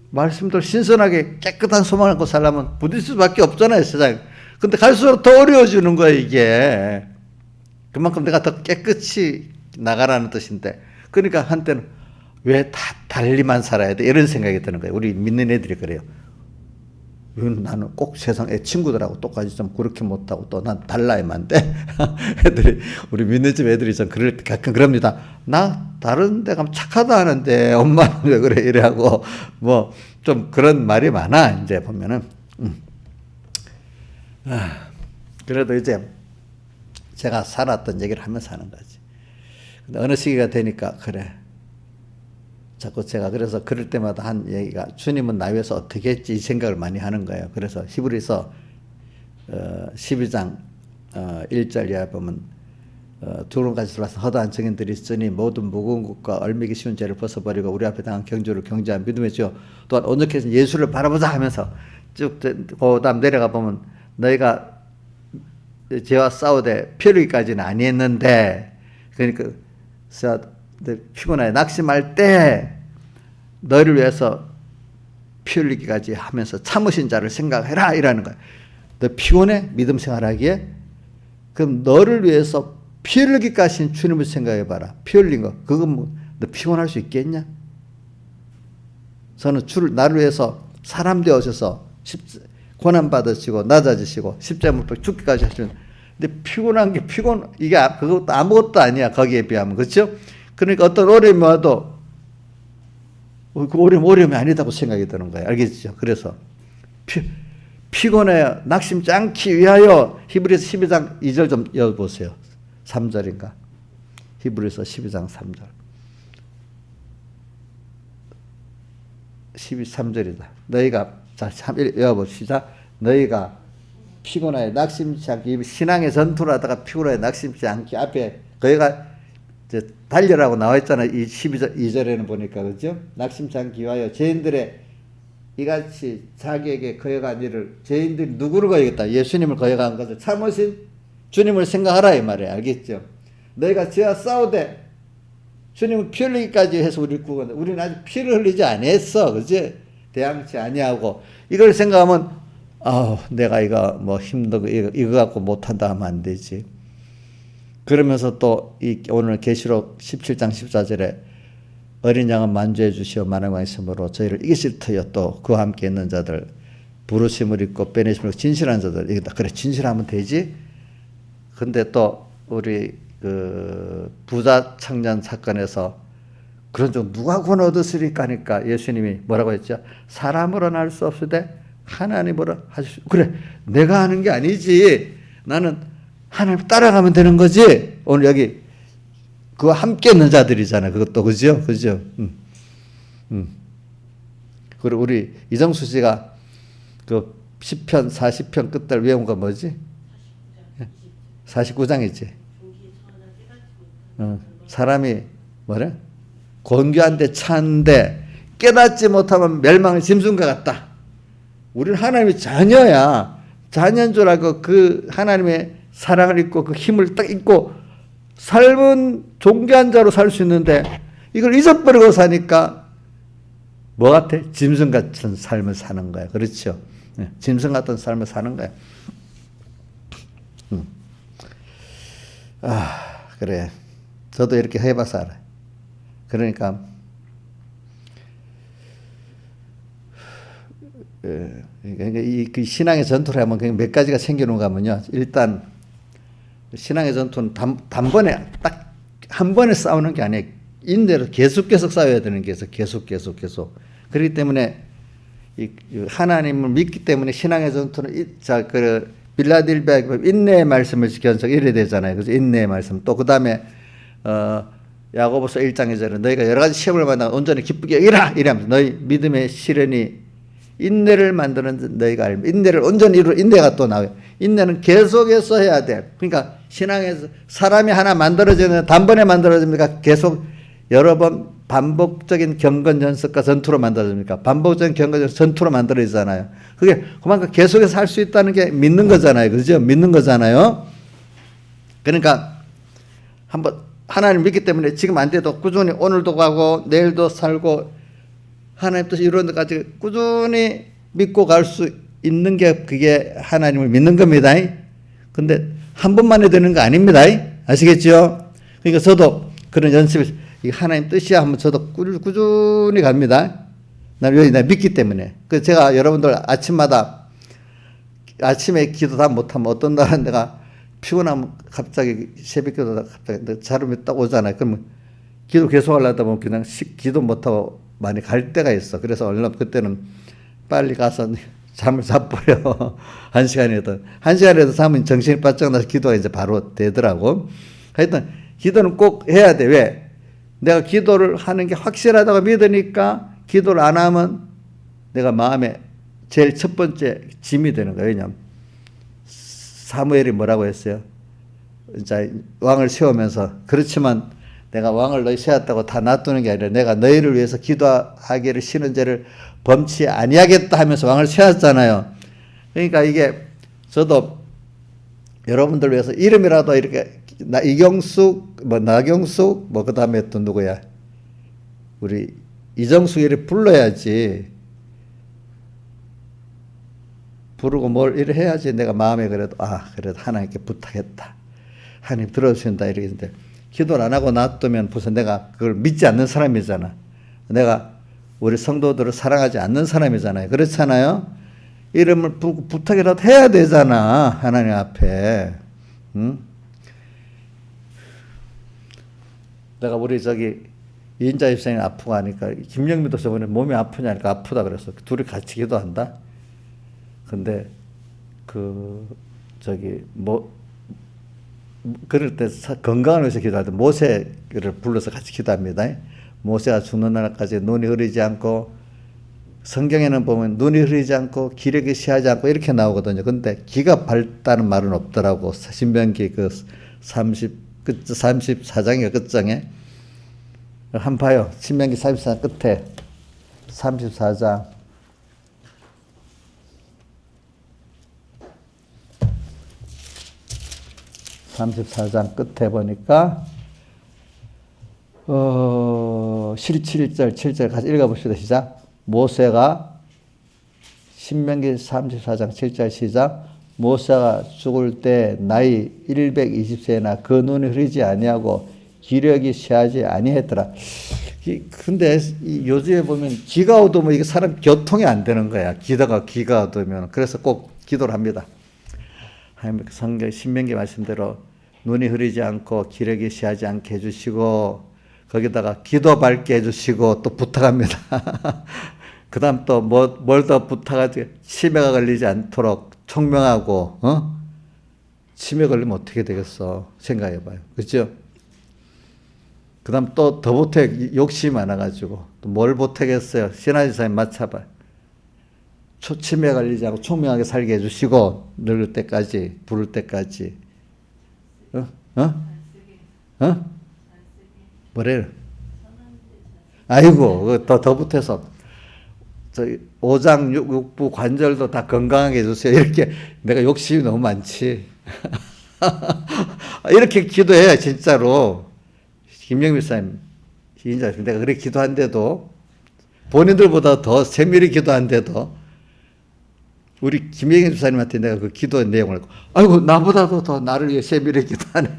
말씀대로 신선하게 깨끗한 소망을 갖고 살려면 부딪힐 수밖에 없잖아요, 세상에. 근데 갈수록 더 어려워지는 거야, 이게. 그만큼 내가 더 깨끗이 나가라는 뜻인데. 그러니까 한때는 왜 다 달리만 살아야 돼? 이런 생각이 드는 거예요. 우리 믿는 애들이 그래요. 왜 나는 꼭 세상 애 친구들하고 똑같이 좀 그렇게 못하고 또 난 달라야만 돼? 애들이, 우리 믿는 집 애들이 좀 가끔 그럽니다. 나 다른 데 가면 착하다 하는데 엄마는 왜 그래? 이래하고 뭐 좀 그런 말이 많아, 이제 보면은. 그래도 이제 제가 살았던 얘기를 하면서 하는 거지. 근데 어느 시기가 되니까 그래. 자꾸 제가 그래서 그럴 때마다 한 얘기가, 주님은 나 위해서 어떻게 했지 이 생각을 많이 하는 거예요. 그래서 히브리서 12장 1절 이하 보면 두론까지 들어와서 허다한 증인들이 있으니 모든 무거운 것과 얼매기 쉬운 죄를 벗어버리고 우리 앞에 당한 경주를 경주한 믿음의 주 또한 온전케 예수를 바라보자 하면서 쭉 그다음 내려가 보면 너희가 죄와 싸우되 피 흘리기까지는 아니했는데 그러니까 피곤하게 낙심할 때 너희를 위해서 피 흘리기까지 하면서 참으신 자를 생각해라 이라는 거야. 너 피곤해? 믿음 생활하기에? 그럼 너를 위해서 피 흘리기까지 하신 주님을 생각해봐라. 피 흘린 거 그건 뭐 너 피곤할 수 있겠냐? 저는 나를 위해서 사람 되어셔서 고난 받으시고 낮아지시고 십자가 못 박혀 죽기까지 하시는. 근데 피곤한 게 이게 그것도 아무것도 아니야 거기에 비하면. 그렇죠? 그러니까 어떤 어려움이 와도 그 어려움이 아니다고 생각이 드는 거예요. 알겠죠? 그래서 피곤해 낙심치 않기 위하여 히브리서 12장 2절 좀 읽어보세요. 3절인가? 히브리서 12장 3절 13절이다. 너희가 자, 읽어봅시다. 너희가 피곤하여 낙심치 않기 신앙의 전투를 하다가 피곤하여 낙심치 않기 앞에 거기가 달려라고 나와 있잖아요. 이 2절에는 보니까 그렇죠? 낙심치 않기 위하여 죄인들의 이같이 자기에게 거역한 일을 죄인들이 누구를 거역했다? 예수님을 거역한 것을 참으신 주님을 생각하라 이 말이에요. 알겠죠? 너희가 죄와 싸우되 주님은 피 흘리기까지 해서 우리를 구원해. 우리는 아직 피를 흘리지 않았어. 그지? 대항치 아니하고 이걸 생각하면 내가 이거 뭐 힘들고 이거 갖고 못한다 하면 안 되지. 그러면서 또 오늘 계시록 17장 14절에 어린 양은 만주해 주시어 만왕의 있으므로 저희를 이기실 터여 또 그와 함께 있는 자들 부르심을 입고 빼내심을 진실한 자들 이게 그래 진실하면 되지. 근데 또 우리 그 부자 청년 사건에서 그런 종 누가 구원 얻었으리까 하니까 예수님이 뭐라고 했죠? 사람으로는 할 수 없으되 하나님으로 하실 수. 그래 내가 하는 게 아니지. 나는 하나님 따라가면 되는 거지. 오늘 여기 그와 함께 있는 자들이잖아요. 그것도 그죠? 그죠? 그리고 우리 이정수 씨가 그 10편 40편 끝들 외운 거 뭐지? 49장이지. 사람이 뭐래? 권귀한데 찬데 깨닫지 못하면 멸망의 짐승과 같다. 우리는 하나님의 자녀야. 자녀인 줄 알고 그 하나님의 사랑을 입고 그 힘을 딱 입고 삶은 존귀한 자로 살 수 있는데 이걸 잊어버리고 사니까 뭐 같아? 짐승 같은 삶을 사는 거야. 그렇죠? 짐승 같은 삶을 사는 거야. 그래. 저도 이렇게 해봐서 알아요. 그러니까 이 신앙의 전투를 하면 몇 가지가 생기는가 하면요. 일단 신앙의 전투는 단번에 딱 한 번에 싸우는 게 아니에요. 인대로 계속 싸워야 되는 게 있어요. 계속. 그렇기 때문에 하나님을 믿기 때문에 신앙의 전투는 빌라델비아 인내의 말씀을 지켜서 이래야 되잖아요. 그래서 인내의 말씀. 또 그다음에 야고보서 1장 2절에 너희가 여러 가지 시험을 만나 온전히 기쁘게 여기라 이러면서 너희 믿음의 시련이 인내를 만드는 너희가 알면 인내를 온전히 이루 인내가 또 나와요. 인내는 계속해서 해야 돼. 그러니까 신앙에서 사람이 하나 만들어지는 단번에 만들어집니까? 계속 여러 번 반복적인 경건 연습과 전투로 만들어집니까? 반복적인 경건 연습 전투로 만들어지잖아요. 그게 그만큼 계속해서 할 수 있다는 게 믿는 거잖아요. 그죠? 믿는 거잖아요. 그러니까 한번 하나님 믿기 때문에 지금 안 돼도 꾸준히 오늘도 가고 내일도 살고 하나님 뜻이 이루어진 데까지 꾸준히 믿고 갈 수 있는 게 그게 하나님을 믿는 겁니다. 근데 한 번만에 되는 거 아닙니다. 아시겠죠? 그러니까 저도 그런 연습을 이 하나님 뜻이야 하면 저도 꾸준히 갑니다. 나 믿기 때문에. 그 제가 여러분들 아침에 기도 다 못하면 어떤 날은 내가 피곤하면 갑자기 새벽 기도다 갑자기 자름이 딱 오잖아요. 그러면 기도 계속 하려다 보면 그냥 기도 못하고 많이 갈 때가 있어. 그래서 얼른 그때는 빨리 가서 잠을 자버려. 1시간이라도 자면 정신이 바짝 나서 기도가 이제 바로 되더라고. 하여튼 기도는 꼭 해야 돼. 왜? 내가 기도를 하는 게 확실하다고 믿으니까 기도를 안 하면 내가 마음에 제일 첫 번째 짐이 되는 거예요. 왜냐하면 사무엘이 뭐라고 했어요? 이제 왕을 세우면서 그렇지만 내가 왕을 너희 세웠다고 다 놔두는 게 아니라 내가 너희를 위해서 기도하기를 싫은 죄를 범치 아니하겠다 하면서 왕을 세웠잖아요. 그러니까 이게 저도 여러분들 위해서 이름이라도 이렇게 이경숙 뭐 나경숙 뭐 그다음에 또 누구야 우리 이정숙 이렇게 불러야지 부르고 뭘 이래 해야지 내가 마음에 그래도 그래도 하나님께 부탁했다 하나님 들어주신다 이러는데 기도를 안 하고 놔두면 벌써 내가 그걸 믿지 않는 사람이잖아. 내가 우리 성도들을 사랑하지 않는 사람이잖아요. 그렇잖아요. 이름을 부탁이라도 해야 되잖아 하나님 앞에. 응? 내가 우리 저기 이인자 집사님 아프고 하니까 김영미도 저번에 몸이 아프냐니까 아프다 그랬어. 둘이 같이 기도한다. 근데 그럴 때 건강을 위해서 기도할 때 모세를 불러서 같이 기도합니다. 모세가 죽는 날까지 눈이 흐리지 않고 성경에는 보면 눈이 흐리지 않고 기력이 시하지 않고 이렇게 나오거든요. 근데 기가 밝다는 말은 없더라고. 신명기 34장의 끝장에 한번 봐요. 신명기 34장 끝에 34장 34장 끝에 보니까 7절 같이 읽어봅시다. 시작. 모세가 신명기 34장 7절 시작. 모세가 죽을 때 나이 120세나 그 눈이 흐리지 아니하고 기력이 시하지 아니했더라. 근데 요즘에 보면 기가 어두우면 이게 사람 교통이 안 되는 거야. 기가 어두우면. 그래서 꼭 기도를 합니다. 성경 신명기 말씀대로 눈이 흐리지 않고 기력이 시하지 않게 해주시고 거기다가 기도 밝게 해주시고 또 부탁합니다. 그 다음 또 뭘 더 부탁하지? 치매가 걸리지 않도록 총명하고 치매 걸리면 어떻게 되겠어? 생각해봐요. 그렇죠? 그 다음 또 더 부탁 욕심이 많아가지고 또 뭘 부탁했어요? 신하지사님 맞춰봐요. 치매 걸리지 않고 총명하게 살게 해주시고 늙을 때까지 부를 때까지 뭐래요? 아이고 더 붙여서 저희 오장 육부 관절도 다 건강하게 해주세요. 이렇게 내가 욕심이 너무 많지. 이렇게 기도해야 진짜로 김영미 사님 시인자 내가 그렇게 기도한데도 본인들보다 더 세밀히 기도한데도 우리 김영희 집사님한테 내가 그 기도 내용을 아이고 나보다도 더 나를 위해 세밀히 기도하네.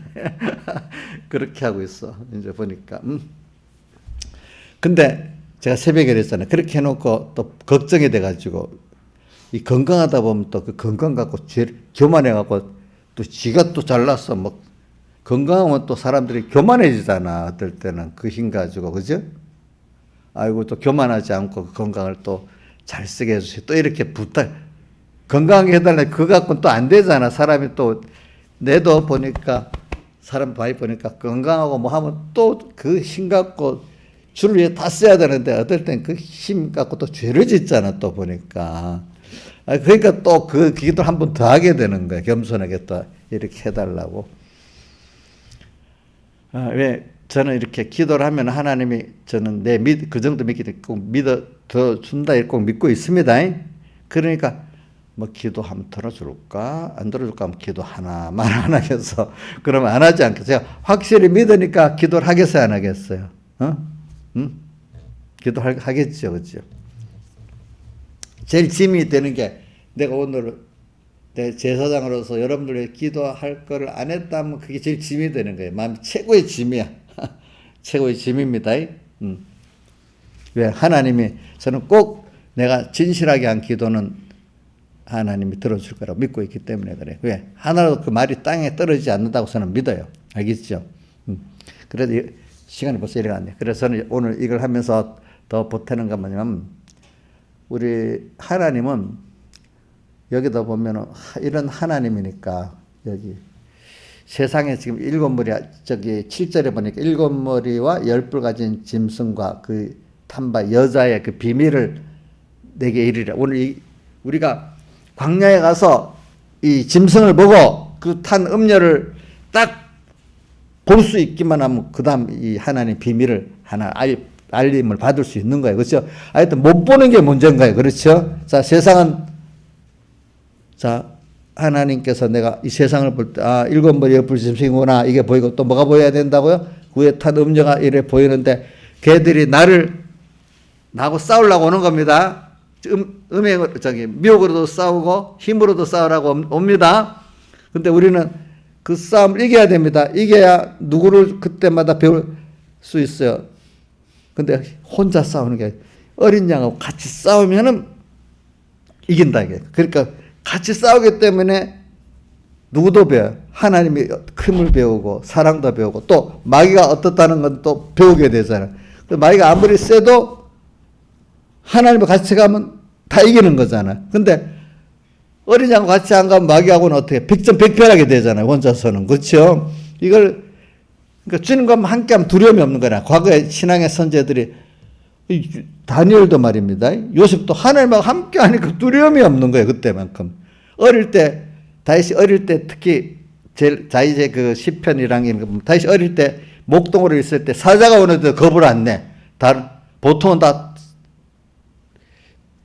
그렇게 하고 있어. 이제 보니까. 근데 제가 새벽에 그랬잖아요. 그렇게 해놓고 또 걱정이 돼가지고 이 건강하다 보면 또 그 건강 갖고 교만해갖고 또 지가 또 잘났어. 뭐 건강하면 또 사람들이 교만해지잖아. 어떨 때는 그 힘 가지고 그죠? 아이고 또 교만하지 않고 그 건강을 또 잘 쓰게 해주세요. 또 이렇게 건강하게 해달라. 그거 갖고는 또 안 되잖아. 사람이 또, 내도 보니까, 사람 많이 보니까 건강하고 뭐 하면 또 그 힘 갖고 주를 위해 다 써야 되는데, 어떨 땐 그 힘 갖고 또 죄를 짓잖아. 또 보니까. 그러니까 또 그 기도 한 번 더 하게 되는 거야. 겸손하게 또 이렇게 해달라고. 왜 저는 이렇게 기도를 하면 하나님이 저는 그 정도 믿기 꼭 믿어 준다 이렇게 꼭 믿고 있습니다. 그러니까 뭐 기도 한번 들어줄까 안 들어줄까 하면 기도 하나만 안 하겠어. 그러면 안 하지 않겠어요. 제가 확실히 믿으니까 기도를 하겠어요 안 하겠어요? 기도하겠죠. 그죠? 제일 짐이 되는 게 내가 오늘 내 제사장으로서 여러분들의 기도할 거를 안 했다면 그게 제일 짐이 되는 거예요. 마음이 최고의 짐이야. 최고의 짐입니다. 왜? 하나님이 저는 꼭 내가 진실하게 한 기도는 하나님이 들어줄 거라고 믿고 있기 때문에 그래. 왜? 하나라도 그 말이 땅에 떨어지지 않는다고 저는 믿어요. 알겠죠? 그래도 시간이 벌써 이래 갔네. 그래서 저는 오늘 이걸 하면서 더 보태는 건 뭐냐면 우리 하나님은 여기다 보면은 이런 하나님이니까 여기 세상에 지금 7머리 저기 7절에 보니까 7머리와 10뿔 가진 짐승과 그 탄바 여자의 그 비밀을 내게 이르리라. 오늘 우리가 광야에 가서 이 짐승을 보고 그 탄 음녀를 딱 볼 수 있기만 하면 그 다음 이 하나님 비밀을 하나 알림을 받을 수 있는 거예요. 그렇죠? 하여튼 못 보는 게 문제인 거예요. 그렇죠? 자, 세상은, 자, 하나님께서 내가 이 세상을 볼 때, 아, 일곱 머리 옆을 짐승이구나. 이게 보이고 또 뭐가 보여야 된다고요? 위에 탄 음녀가 이래 보이는데 걔들이 나하고 싸우려고 오는 겁니다. 미혹으로도 싸우고 힘으로도 싸우라고 옵니다. 근데 우리는 그 싸움을 이겨야 됩니다. 이겨야 누구를 그때마다 배울 수 있어요. 근데 혼자 싸우는 게 어린 양하고 같이 싸우면은 이긴다 이게. 그러니까 같이 싸우기 때문에 누구도 배워요. 하나님이 힘을 배우고 사랑도 배우고 또 마귀가 어떻다는 건 또 배우게 되잖아요. 마귀가 아무리 세도 하나님과 같이 가면 다 이기는 거잖아요. 근데 어린 양과 같이 안 가면 마귀하고는 어떻게 백전백패하게 되잖아요. 혼자서는. 그렇죠? 이걸 그러니까 주님과 함께 하면 두려움이 없는 거라. 과거에 신앙의 선제들이 다니엘도 말입니다. 요셉도 하나님하고 함께 하니까 두려움이 없는 거예요. 그때만큼. 어릴 때 다윗이 어릴 때 특히 자이제 그 시편이랑 이런 거 보면 다윗이 어릴 때 목동으로 있을 때 사자가 오는데 겁을 안 내. 보통은 다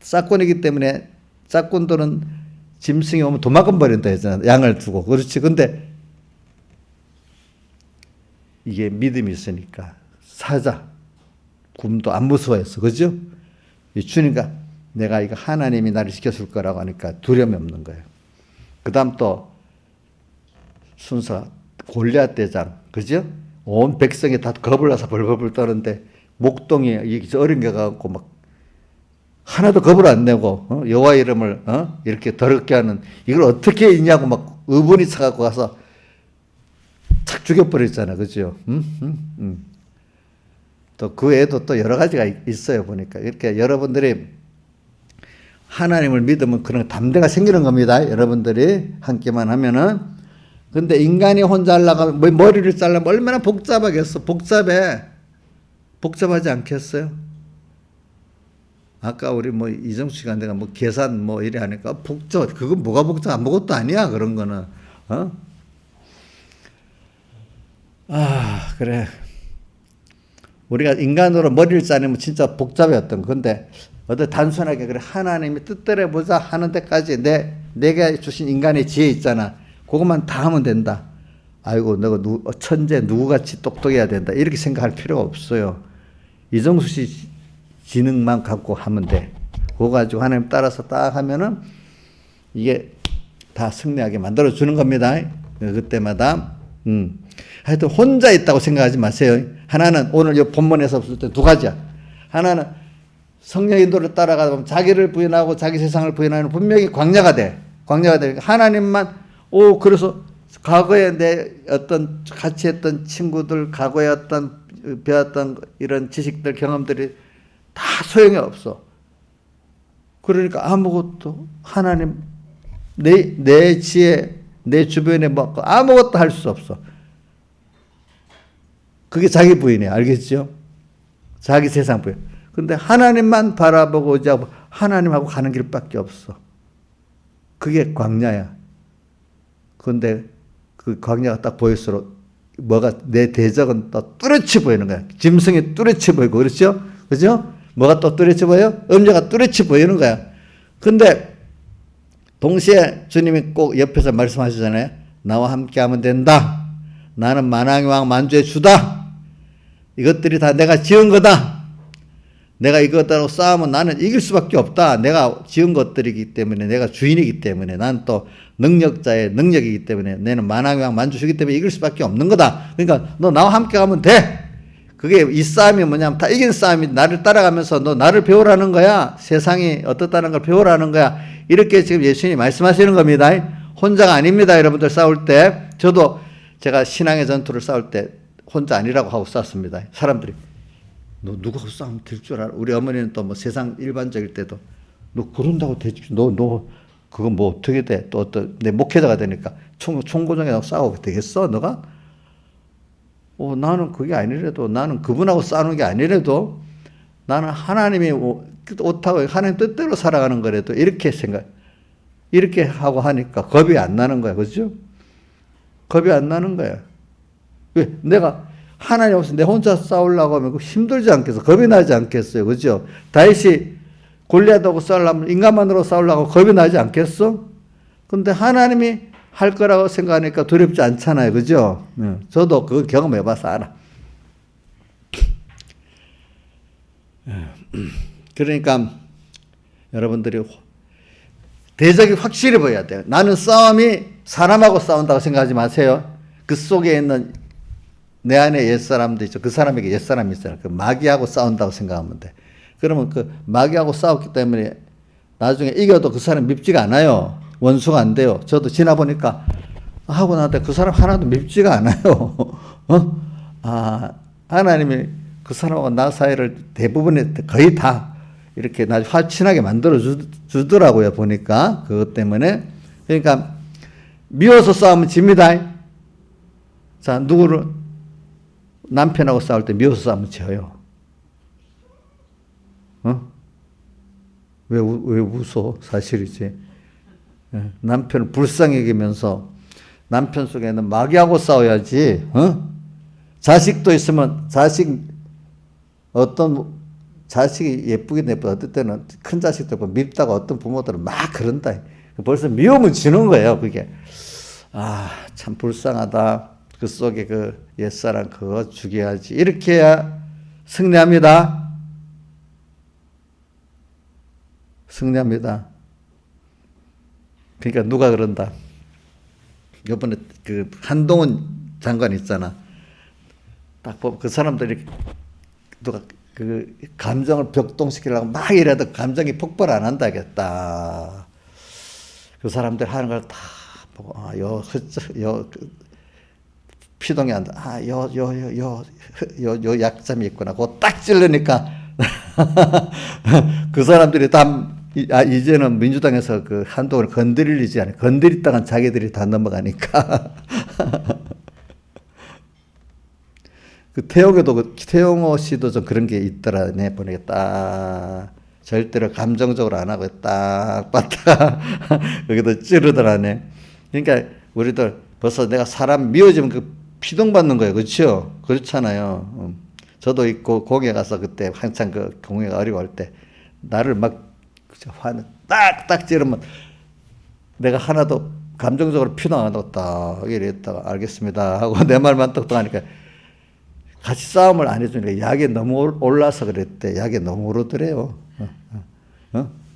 싹꾼이기 때문에 짝꾼들은 짐승이 오면 도망가 버린다 했잖아. 양을 두고. 그렇지. 근데 이게 믿음이 있으니까 사자, 곰도 안 무서워했어. 그죠? 주님과 내가 이거 하나님이 나를 지켜줄 거라고 하니까 두려움이 없는 거예요. 그 다음 또 순서 골리앗 대장. 그죠? 온 백성이 다 겁을 나서 벌벌 떠는데 목동이 어린 게 갖고 막 하나도 겁을 안 내고 여호와 이름을 이렇게 더럽게 하는 이걸 어떻게 있냐고 막 의분이 차갖고 가서 착 죽여버렸잖아. 그죠? 또 그 외에도 또 여러 가지가 있어요. 보니까 이렇게 여러분들이 하나님을 믿으면 그런 담대가 생기는 겁니다. 여러분들이 함께만 하면은. 근데 인간이 혼자 하려고 하면 머리를 잘라면 얼마나 복잡하겠어. 복잡하지 않겠어요? 아까 우리 이정수 씨가 내가 계산 이래 하니까 복잡. 그건 뭐가 복잡? 아무것도 아니야. 그런 거는. 그래. 우리가 인간으로 머리를 짜내면 진짜 복잡했던 건데 어떤 단순하게 그래 하나님이 뜻대로 해보자 하는 데까지 내가 주신 인간의 지혜 있잖아. 그것만 다 하면 된다. 아이고 너가 천재 누구같이 똑똑해야 된다. 이렇게 생각할 필요가 없어요. 이정수 씨 지능만 갖고 하면 돼. 그거 가지고 하나님 따라서 딱 하면은 이게 다 승리하게 만들어주는 겁니다. 그때마다. 하여튼 혼자 있다고 생각하지 마세요. 하나는 오늘 이 본문에서 없을 때 두 가지야. 하나는 성령 인도를 따라가다 보면 자기를 부인하고 자기 세상을 부인하는 분명히 광야가 돼. 광야가 되니까 하나님만 그래서 과거에 내 어떤 같이 했던 친구들 과거에 배웠던 이런 지식들 경험들이 다 소용이 없어. 그러니까 아무것도 하나님 내 지혜 내 주변에 아무것도 할 수 없어. 그게 자기 부인이야. 알겠죠? 자기 세상 부인. 근데 하나님만 바라보고 오자고 하나님하고 가는 길밖에 없어. 그게 광야야. 근데 그 광야가 딱 보일수록 내 대적은 또 뚜렷이 보이는 거야. 짐승이 뚜렷이 보이고. 그렇죠? 그죠? 뭐가 또 뚜렷이 보여? 음녀가 뚜렷이 보이는 거야. 근데 동시에 주님이 꼭 옆에서 말씀하시잖아요. 나와 함께 하면 된다. 나는 만왕의 왕 만주의 주다. 이것들이 다 내가 지은 거다. 내가 이것들하고 싸우면 나는 이길 수밖에 없다. 내가 지은 것들이기 때문에 내가 주인이기 때문에 난 또 능력자의 능력이기 때문에 나는 만왕의 왕 만주시기 때문에 이길 수밖에 없는 거다. 그러니까 너 나와 함께 가면 돼. 그게 이 싸움이 뭐냐면 다 이긴 싸움이 나를 따라가면서 너 나를 배우라는 거야. 세상이 어떻다는 걸 배우라는 거야. 이렇게 지금 예수님이 말씀하시는 겁니다. 혼자가 아닙니다. 여러분들 싸울 때. 저도 제가 신앙의 전투를 싸울 때 혼자 아니라고 하고 싸웠습니다. 사람들이 너 누구하고 싸우면 될 줄 알아? 우리 어머니는 또 세상 일반적일 때도 너 그런다고 되지? 너 그거 어떻게 돼? 또 내 목회자가 되니까 총고정에 싸우게 되겠어? 너가? 나는 그게 아니래도 나는 그분하고 싸우는 게 아니래도 나는 하나님이 옳다고 하나님 뜻대로 살아가는 거래도 이렇게 하고 하니까 겁이 안 나는 거야. 그죠? 겁이 안 나는 거야. 왜? 내가 하나님 없이 내 혼자 싸우려고 하면 힘들지 않겠어? 겁이 나지 않겠어요? 그죠? 다윗이 골리앗하고 싸우려면 인간만으로 싸우려고 겁이 나지 않겠어? 근데 하나님이 할 거라고 생각하니까 두렵지 않잖아요. 그죠? 저도 그거 경험해봐서 알아. 그러니까 여러분들이 대적이 확실히 보여야 돼요. 나는 싸움이 사람하고 싸운다고 생각하지 마세요. 그 속에 있는 내 안에 옛사람도 있죠. 그 사람에게 옛사람이 있어요. 그 마귀하고 싸운다고 생각하면 돼. 그러면 그 마귀하고 싸웠기 때문에 나중에 이겨도 그 사람 밉지가 않아요. 원수가 안 돼요. 저도 지나보니까 하고 나한테 그 사람 하나도 밉지가 않아요. 하나님이 그 사람하고 나 사이를 대부분의 거의 다 이렇게 친하게 만들어 주더라고요. 보니까 그것 때문에. 그러니까 미워서 싸우면 집니다. 자, 누구를 남편하고 싸울 때 미워서 싸우면 져요. 왜 웃어? 사실이지. 남편을 불쌍히 여기면서 남편 속에는 마귀하고 싸워야지. 자식도 있으면 자식이 예쁘긴 예쁘다. 어떨 때는 큰 자식도 있고 밉다고 어떤 부모들은 막 그런다. 벌써 미우면 지는 거예요. 그게. 참 불쌍하다. 그 속에 그 옛사람 그거 죽여야지. 이렇게 해야 승리합니다. 승리합니다. 그러니까 누가 그런다. 이번에 그 한동훈 장관 있잖아. 딱 보면 그 사람들이 누가 그 감정을 벽동시키려고 막 이래도 감정이 폭발 안 한다겠다. 그 사람들 하는 걸 다 보고 피동이 안 다. 요 약점이 있구나. 그거 딱 찔르니까 그 사람들이 다 이제는 민주당에서 그 한동훈을 건드리지 않아요. 건드렸다간 자기들이 다 넘어가니까. 그 태용호 씨도 좀 그런 게 있더라. 내 보니까 딱 절대로 감정적으로 안 하고 딱 봤다가 여기도 찌르더라네. 그러니까 우리들 벌써 내가 사람 미워지면 그 피동받는 거예요. 그렇죠? 그렇잖아요. 저도 있고 공에 가서 그때 한창 그 공회가 어려워할 때 나를 막 화는 딱딱 찌르면 내가 하나도 감정적으로 피도 안 하고 딱 이랬다가 알겠습니다 하고 내 말만 똑똑 하니까 같이 싸움을 안 해주니까 약이 너무 올라서 그랬대. 약이 너무 오르더래요.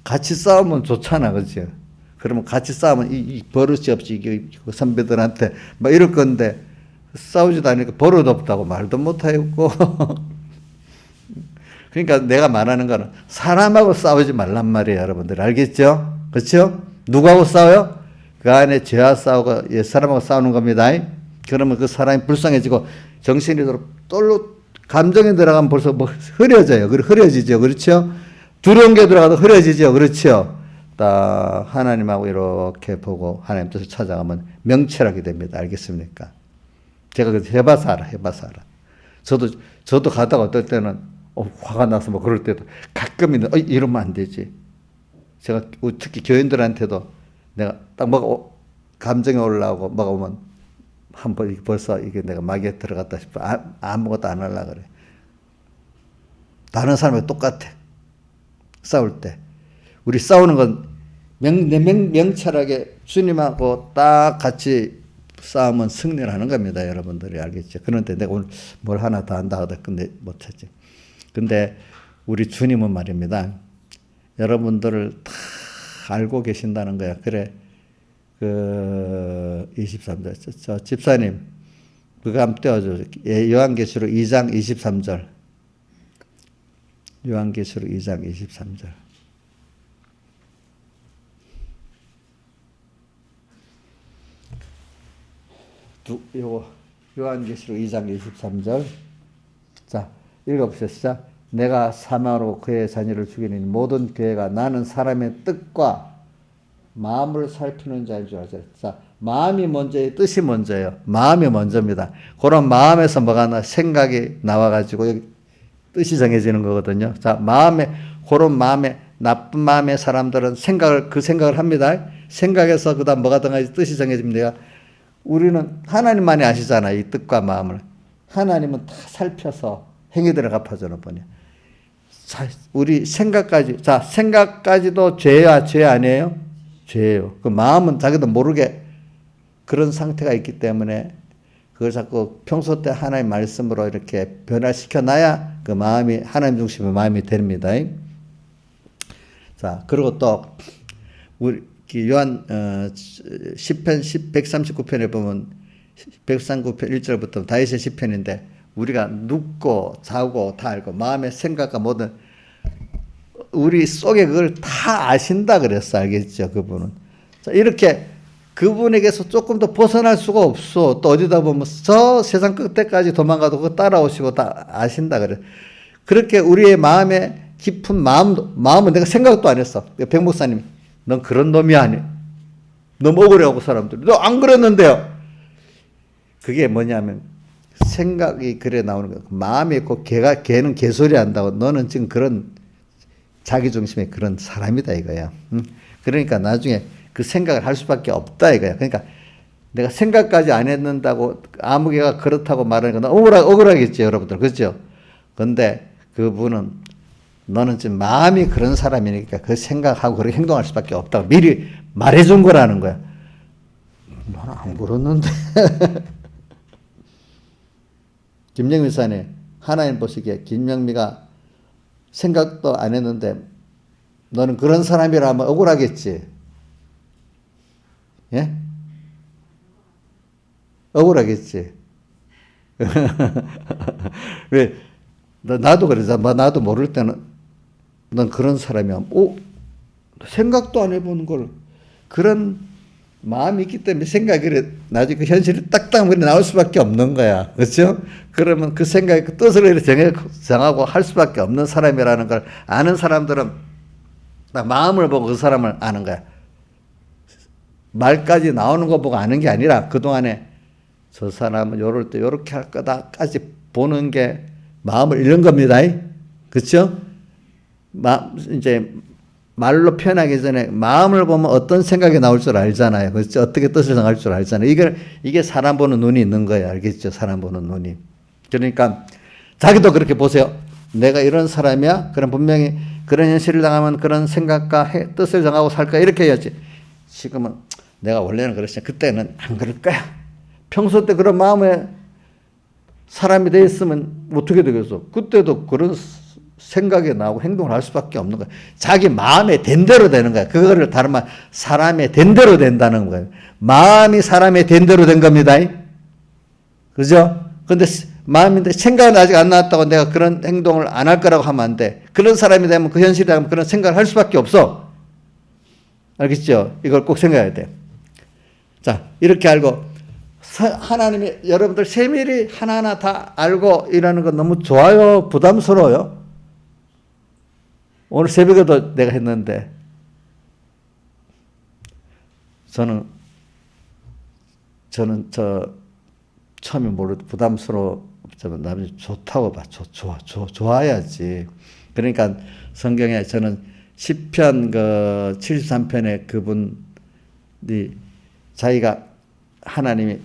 같이 싸우면 좋잖아. 그죠? 그러면 같이 싸우면 이 버릇이 없이 이게 선배들한테 막 이럴 건데 싸우지도 않으니까 버릇 없다고 말도 못하고. 그러니까 내가 말하는 거는 사람하고 싸우지 말란 말이에요. 여러분들 알겠죠? 그렇죠? 누구하고 싸워요? 그 안에 죄와 싸우고 옛사람하고 싸우는 겁니다. 그러면 그 사람이 불쌍해지고 정신이 똘로 감정에 들어가면 벌써 뭐 흐려져요. 흐려지죠. 그렇죠? 두려운 게 들어가도 흐려지죠. 그렇죠? 딱 하나님하고 이렇게 보고 하나님 뜻을 찾아가면 명철하게 됩니다. 알겠습니까? 제가 그 해봐서 알아. 저도 가다가 어떨 때는 화가 나서 뭐 그럴 때도 가끔 있는 이러면 안 되지. 제가 특히 교인들한테도 내가 딱 뭐가 감정이 올라오고 뭐가 오면 한번 벌써 이게 내가 마귀에 들어갔다 싶어 아무것도 안 하려고 그래. 다른 사람이 똑같아. 싸울 때. 우리 싸우는 건 명철하게 주님하고 딱 같이 싸우면 승리를 하는 겁니다. 여러분들이 알겠죠? 그런데 내가 오늘 뭘 하나 더 한다 하다 근데 못했지. 근데 우리 주님은 말입니다. 여러분들을 다 알고 계신다는 거야. 그래. 23절. 저 집사님, 그거 한번 떼어줘. 요한계시록 2장 23절. 요한계시록 2장 23절. 요거 요한계시록 2장 23절. 자, 읽어보세요. 시작. 내가 사망으로 그의 자녀를 죽이니 모든 교회가 나는 사람의 뜻과 마음을 살피는 자인 줄 알죠. 자, 마음이 먼저예요, 뜻이 먼저예요. 마음이 먼저입니다. 그런 마음에서 뭐가 생각이 나와가지고 여기 뜻이 정해지는 거거든요. 자, 그런 마음에 나쁜 마음의 사람들은 그 생각을 합니다. 생각에서 그다음 뭐가 정해지 뜻이 정해집니다. 우리는 하나님만이 아시잖아. 이 뜻과 마음을. 하나님은 다 살펴서 행위들을 갚아주는 분이야. 자, 우리 생각까지, 자, 생각까지도 죄야, 죄 아니에요? 죄예요. 그 마음은 자기도 모르게 그런 상태가 있기 때문에 그걸 자꾸 평소 때 하나님 말씀으로 이렇게 변화시켜 놔야 그 마음이 하나님 중심의 마음이 됩니다. 자, 그리고 또 우리 요한 시편 139편에 보면 139편 1절부터 다윗의 시편인데 우리가 눕고 자고 다 알고 마음의 생각과 모든 우리 속에 그걸 다 아신다 그랬어. 알겠죠? 그분은. 자, 이렇게 그분에게서 조금 더 벗어날 수가 없어. 또 어디다 보면 저 세상 끝에까지 도망가도 그거 따라오시고 다 아신다 그래. 그렇게 우리의 마음에 깊은 마음은 내가 생각도 안 했어. 백 목사님, 넌 그런 놈이 아니. 너무 억울해하고 사람들이. 너 안 그랬는데요. 그게 뭐냐면 생각이 그래 나오는 거야. 마음이 있고 걔는 개소리 한다고. 너는 지금 그런 자기중심의 그런 사람이다 이거야. 그러니까 나중에 그 생각을 할 수밖에 없다 이거야. 그러니까 내가 생각까지 안 했는다고 아무개가 그렇다고 말하는 건 억울하겠지 여러분들. 그렇죠? 근데 그분은 너는 지금 마음이 그런 사람이니까 그 생각하고 그렇게 행동할 수밖에 없다고 미리 말해준 거라는 거야. 나는 안 그렇는데. 김영미 사님, 하나님 보시기에 김영미가 생각도 안 했는데 너는 그런 사람이라 하면 억울하겠지. 예? 억울하겠지. 왜? 나도 그러자. 나도 모를 때는 넌 그런 사람이야. 생각도 안 해보는 걸 그런 마음이 있기 때문에 생각이 나중에 그 현실이 딱딱 나올 수밖에 없는 거야. 그렇죠? 그러면 그 생각의 그 뜻을 정하고 할 수밖에 없는 사람이라는 걸 아는 사람들은 딱 마음을 보고 그 사람을 아는 거야. 말까지 나오는 거 보고 아는 게 아니라 그동안에 저 사람은 요럴 때 요렇게 할 거다까지 보는 게 마음을 읽는 겁니다. 그렇죠? 이제 말로 표현하기 전에 마음을 보면 어떤 생각이 나올 줄 알잖아요. 그렇죠? 어떻게 뜻을 정할 줄 알잖아요. 이게 사람 보는 눈이 있는 거예요. 알겠죠? 사람 보는 눈이. 그러니까 자기도 그렇게 보세요. 내가 이런 사람이야? 그럼 분명히 그런 현실을 당하면 그런 생각과 뜻을 정하고 살까? 이렇게 해야지. 지금은 내가 원래는 그랬으니 그때는 안 그럴 거야. 평소 때 그런 마음에 사람이 돼 있으면 어떻게 되겠어? 그때도 그런 생각이 나오고 행동을 할 수밖에 없는 거야. 자기 마음에 된 대로 되는 거야. 그거를 다른 말 사람의 된 대로 된다는 거예요. 마음이 사람의 된 대로 된 겁니다. 그죠? 근데 마음인데 생각은 아직 안 나왔다고 내가 그런 행동을 안 할 거라고 하면 안 돼. 그런 사람이 되면 그 현실이 되면 그런 생각을 할 수밖에 없어. 알겠죠? 이걸 꼭 생각해야 돼. 자, 이렇게 알고 하나님이 여러분들 세밀히 하나하나 다 알고 이러는 건 너무 좋아요? 부담스러워요? 오늘 새벽에도 내가 했는데 저는 처음에 부담스러웠지만 남이 좋다고 봐. 좋아야지. 그러니까 성경에 저는 시편 73편에 그분이 자기가 하나님이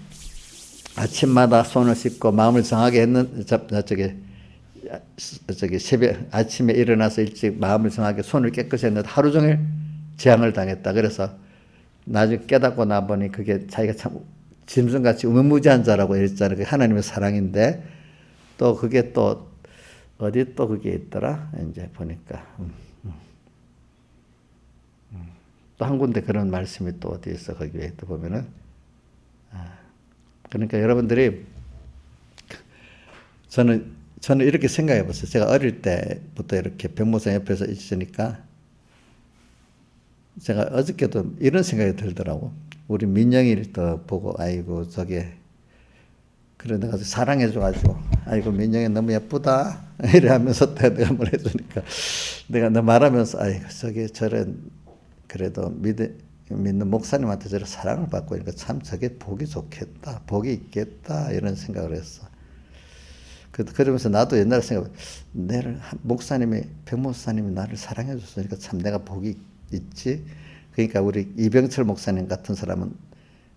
아침마다 손을 씻고 마음을 정하게 했는 새벽 아침에 일어나서 일찍 마음을 정하게 손을 깨끗이 했는데 하루 종일 재앙을 당했다. 그래서 나중에 깨닫고 나보니 그게 자기가 참 짐승같이 무무지한 자라고 했잖아요. 그게 하나님의 사랑인데 또 그게 또 어디 또 그게 있더라. 이제 보니까 또 한 군데 그런 말씀이 또 어디 있어. 거기에 또 보면은 그러니까 여러분들이 저는 이렇게 생각해 봤어요. 제가 어릴 때부터 이렇게 백모사 옆에서 있으니까 제가 어저께도 이런 생각이 들더라고. 우리 민영이를 또 보고 아이고 저게 그래 내가 사랑해줘가지고 아이고 민영이 너무 예쁘다 이래 하면서 내가 뭘 해주니까 내가 너 말하면서 아이고 저게 저런 그래도 믿는 목사님한테 저런 사랑을 받고 있으니까 참 저게 복이 좋겠다 복이 있겠다 이런 생각을 했어. 그러면서 나도 옛날에 내를 목사님이 백목사님이 나를 사랑해 줬으니까 참 내가 복이 있지. 그러니까 우리 이병철 목사님 같은 사람은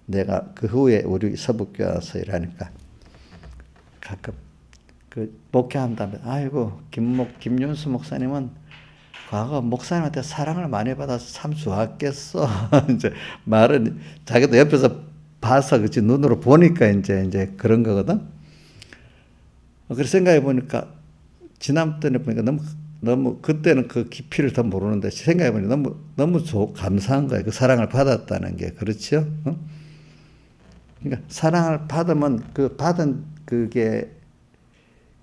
내가 그 후에 우리 서북교회 와서 일하니까 가끔 그 목회한다면 아이고 김윤수 목사님은 과거 목사님한테 사랑을 많이 받아서 참 좋았겠어. 이제 말은 자기도 옆에서 봐서 그치 눈으로 보니까 이제 그런 거거든. 그래서 생각해 보니까 지난번에 보니까 너무 그때는 그 깊이를 더 모르는데 생각해 보니까 너무 감사한 거예요. 그 사랑을 받았다는 게 그렇죠. 어? 그러니까 사랑을 받으면 그 받은 그게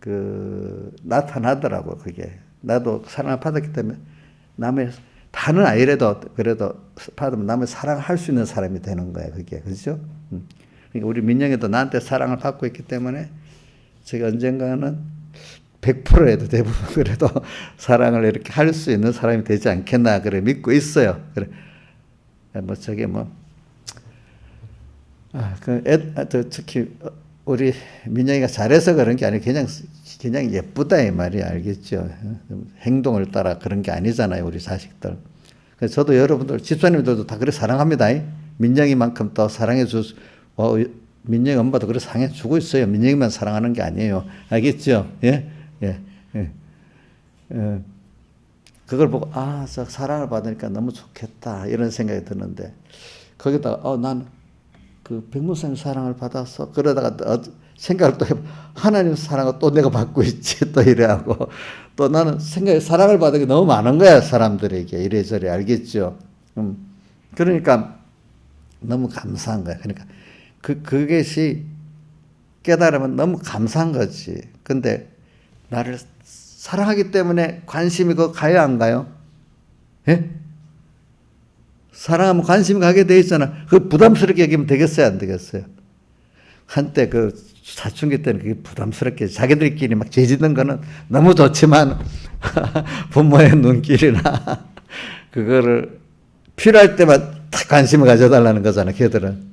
그 나타나더라고. 그게 나도 사랑을 받았기 때문에 남의 다는 아니래도 그래도 받으면 남의 사랑할 수 있는 사람이 되는 거야. 그게 그렇죠. 그러니까 우리 민영이도 나한테 사랑을 받고 있기 때문에 제가 언젠가는 100%에도 대부분 그래도 사랑을 이렇게 할 수 있는 사람이 되지 않겠나 그래 믿고 있어요. 그래 뭐 저게 뭐 특히 우리 민영이가 잘해서 그런 게 아니고 그냥 예쁘다 이 말이 알겠죠. 행동을 따라 그런 게 아니잖아요, 우리 자식들. 그래서 저도 여러분들 집사님들도 다 그래 사랑합니다. 민영이만큼 또 사랑해 민영이 엄마도 그래 사랑해 주고 있어요. 민영이만 사랑하는 게 아니에요. 알겠죠? 예, 예, 예. 그걸 보고 저 사랑을 받으니까 너무 좋겠다 이런 생각이 드는데 거기다가 난 그 백무사님 사랑을 받아서 그러다가 생각을 또 하나님 사랑을 또 내가 받고 있지 또 이래하고 또 나는 사랑을 받은 게 너무 많은 거야 사람들에게 이래저래 알겠죠. 그러니까 너무 감사한 거야. 그러니까 그것이 깨달으면 너무 감사한 거지. 근데 나를 사랑하기 때문에 관심이 가요 안 가요? 예? 사랑하면 관심 가게 돼 있잖아. 그 부담스럽게 여기면 되겠어요, 안 되겠어요? 한때 그 사춘기 때는 그게 부담스럽게 자기들끼리 막 죄짓는 거는 너무 좋지만 부모의 눈길이나 그거를 필요할 때만 딱 관심을 가져달라는 거잖아, 걔들은.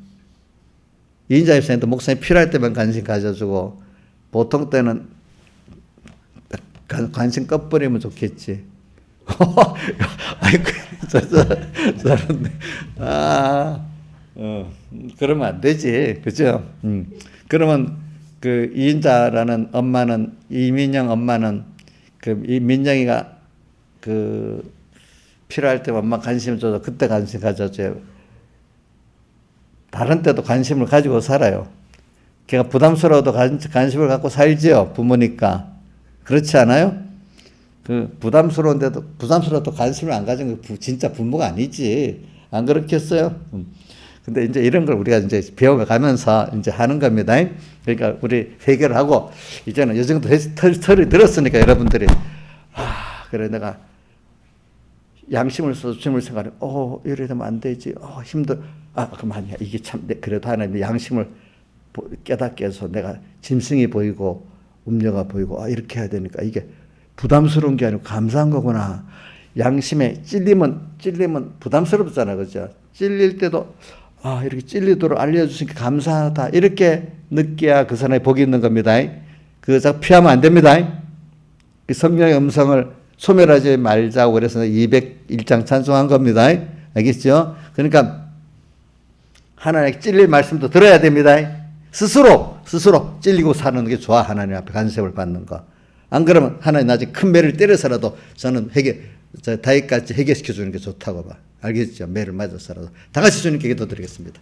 이인자 입사님도 목사님 필요할 때만 관심 가져주고 보통 때는 관심 꺼버리면 좋겠지. 아이고, 저런데, 그러면 안 되지. 그죠? 그러면 그 이인자라는 엄마는, 이민영 엄마는 이 민영이가 그 필요할 때 엄마 관심 줘서 그때 관심 가져줘요. 다른 때도 관심을 가지고 살아요. 걔가 부담스러워도 관심을 갖고 살지요. 부모니까. 그렇지 않아요? 그 부담스러워도 관심을 안 가진 거 진짜 부모가 아니지. 안 그렇겠어요? 근데 이제 이런 걸 우리가 이제 배워가면서 이제 하는 겁니다. 그러니까 우리 회개를 하고 이제는 이 정도 털이 들었으니까 여러분들이 그래 내가 양심을 써서 주님을 생각해. 이래 되면 안 되지. 힘들. 그럼 아니야. 이게 참 그래도 하나님 양심을 깨닫게 해서 내가 짐승이 보이고 음료가 보이고 이렇게 해야 되니까 이게 부담스러운 게 아니고 감사한 거구나. 양심에 찔리면 부담스럽잖아. 그죠? 찔릴 때도 이렇게 찔리도록 알려주시니까 감사하다. 이렇게 느껴야 그 사람의 복이 있는 겁니다. 그거 피하면 안 됩니다. 그 성령의 음성을 소멸하지 말자고 그래서 201장 찬송한 겁니다. 알겠죠? 그러니까 하나님께 찔릴 말씀도 들어야 됩니다. 스스로 찔리고 사는 게 좋아. 하나님 앞에 간섭을 받는 거. 안 그러면 하나님 나중에 큰 매를 때려서라도 저는 다윗같이 해결시켜 주는 게 좋다고 봐. 알겠죠? 매를 맞아서라도. 다 같이 주님께 기도드리겠습니다.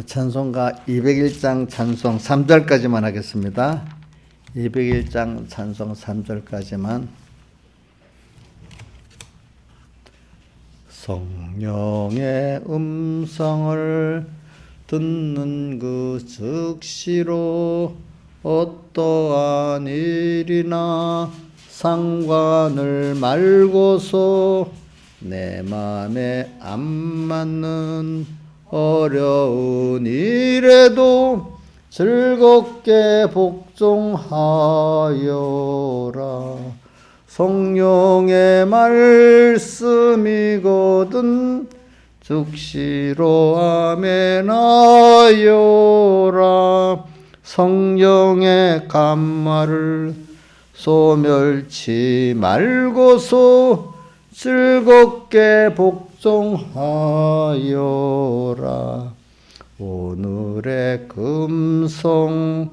찬송가 201장 찬송 3절까지만 하겠습니다. 201장 찬송 3절까지만. 성령의 음성을 듣는 그 즉시로 어떠한 일이나 상관을 말고서 내 맘에 안 맞는 어려운 일에도 즐겁게 복종하여라. 성령의 말씀이거든 즉시로 아멘하여라. 성령의 감말을 소멸치 말고서 즐겁게 복종하여라. 오늘의 금성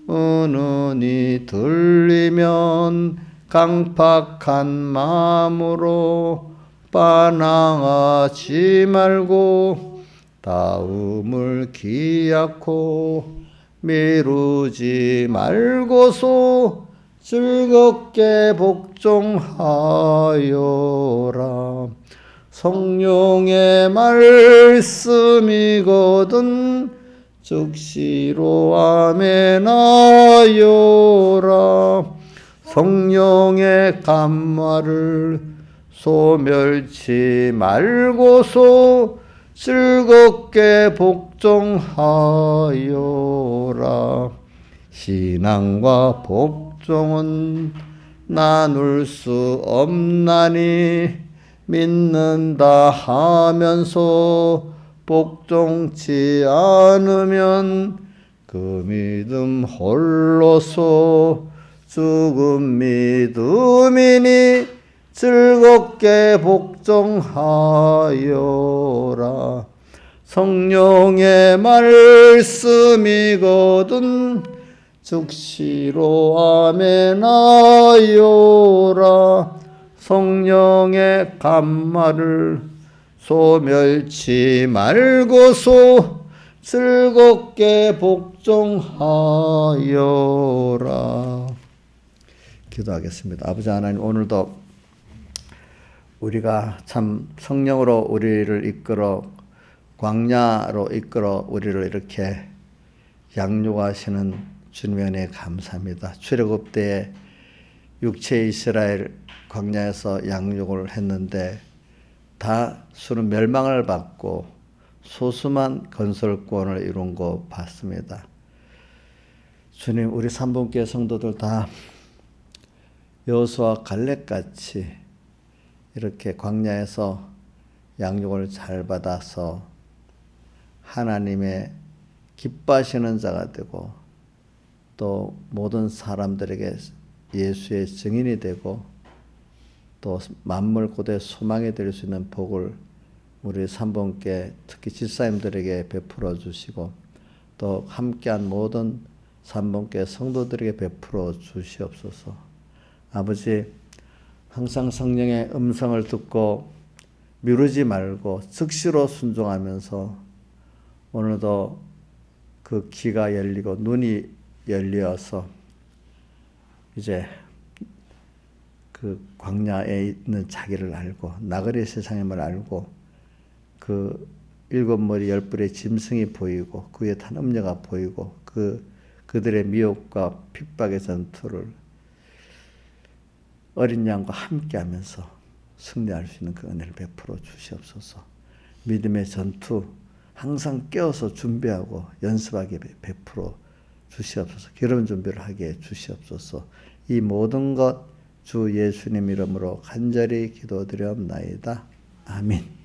은은히 들리면 강팍한 마음으로 반항하지 말고 다음을 기약코 미루지 말고서 즐겁게 복종하여라. 성령의 말씀이거든 즉시로 아멘하여라. 성령의 감말을 소멸치 말고서 즐겁게 복종하여라. 신앙과 복종은 나눌 수 없나니 믿는다 하면서 복종치 않으면 그 믿음 홀로서 죽은 믿음이니 즐겁게 복종하여라. 성령의 말씀이거든 즉시로 아멘하여라. 성령의 감말을 소멸치 말고서 즐겁게 복종하여라. 기도하겠습니다. 아버지 하나님, 오늘도 우리가 참 성령으로 우리를 이끌어 광야로 이끌어 우리를 이렇게 양육하시는 주님의 은혜에 감사합니다. 출애굽 때에 육체 이스라엘 광야에서 양육을 했는데 다수는 멸망을 받고 소수만 건설권을 이룬 거 봤습니다. 주님, 우리 삼분교회 성도들 다 여호수아 갈렙같이 이렇게 광야에서 양육을 잘 받아서 하나님의 기뻐하시는 자가 되고 또 모든 사람들에게 예수의 증인이 되고 또 만물 고대 소망이 될 수 있는 복을 우리 삼분교회 특히 집사님들에게 베풀어 주시고 또 함께한 모든 삼분교회 성도들에게 베풀어 주시옵소서. 아버지, 항상 성령의 음성을 듣고 미루지 말고 즉시로 순종하면서 오늘도 그 귀가 열리고 눈이 열려서 이제 그 광야에 있는 자기를 알고 나그네 세상임을 알고 그 일곱 머리 열 뿔의 짐승이 보이고 그에 탄 음녀가 보이고 그들의 미혹과 핍박의 전투를 어린 양과 함께하면서 승리할 수 있는 그 은혜를 베풀어 주시옵소서. 믿음의 전투 항상 깨어서 준비하고 연습하게 베풀어 주시옵소서. 결혼 준비를 하게 해 주시옵소서. 이 모든 것 주 예수님 이름으로 간절히 기도드리옵나이다. 아멘.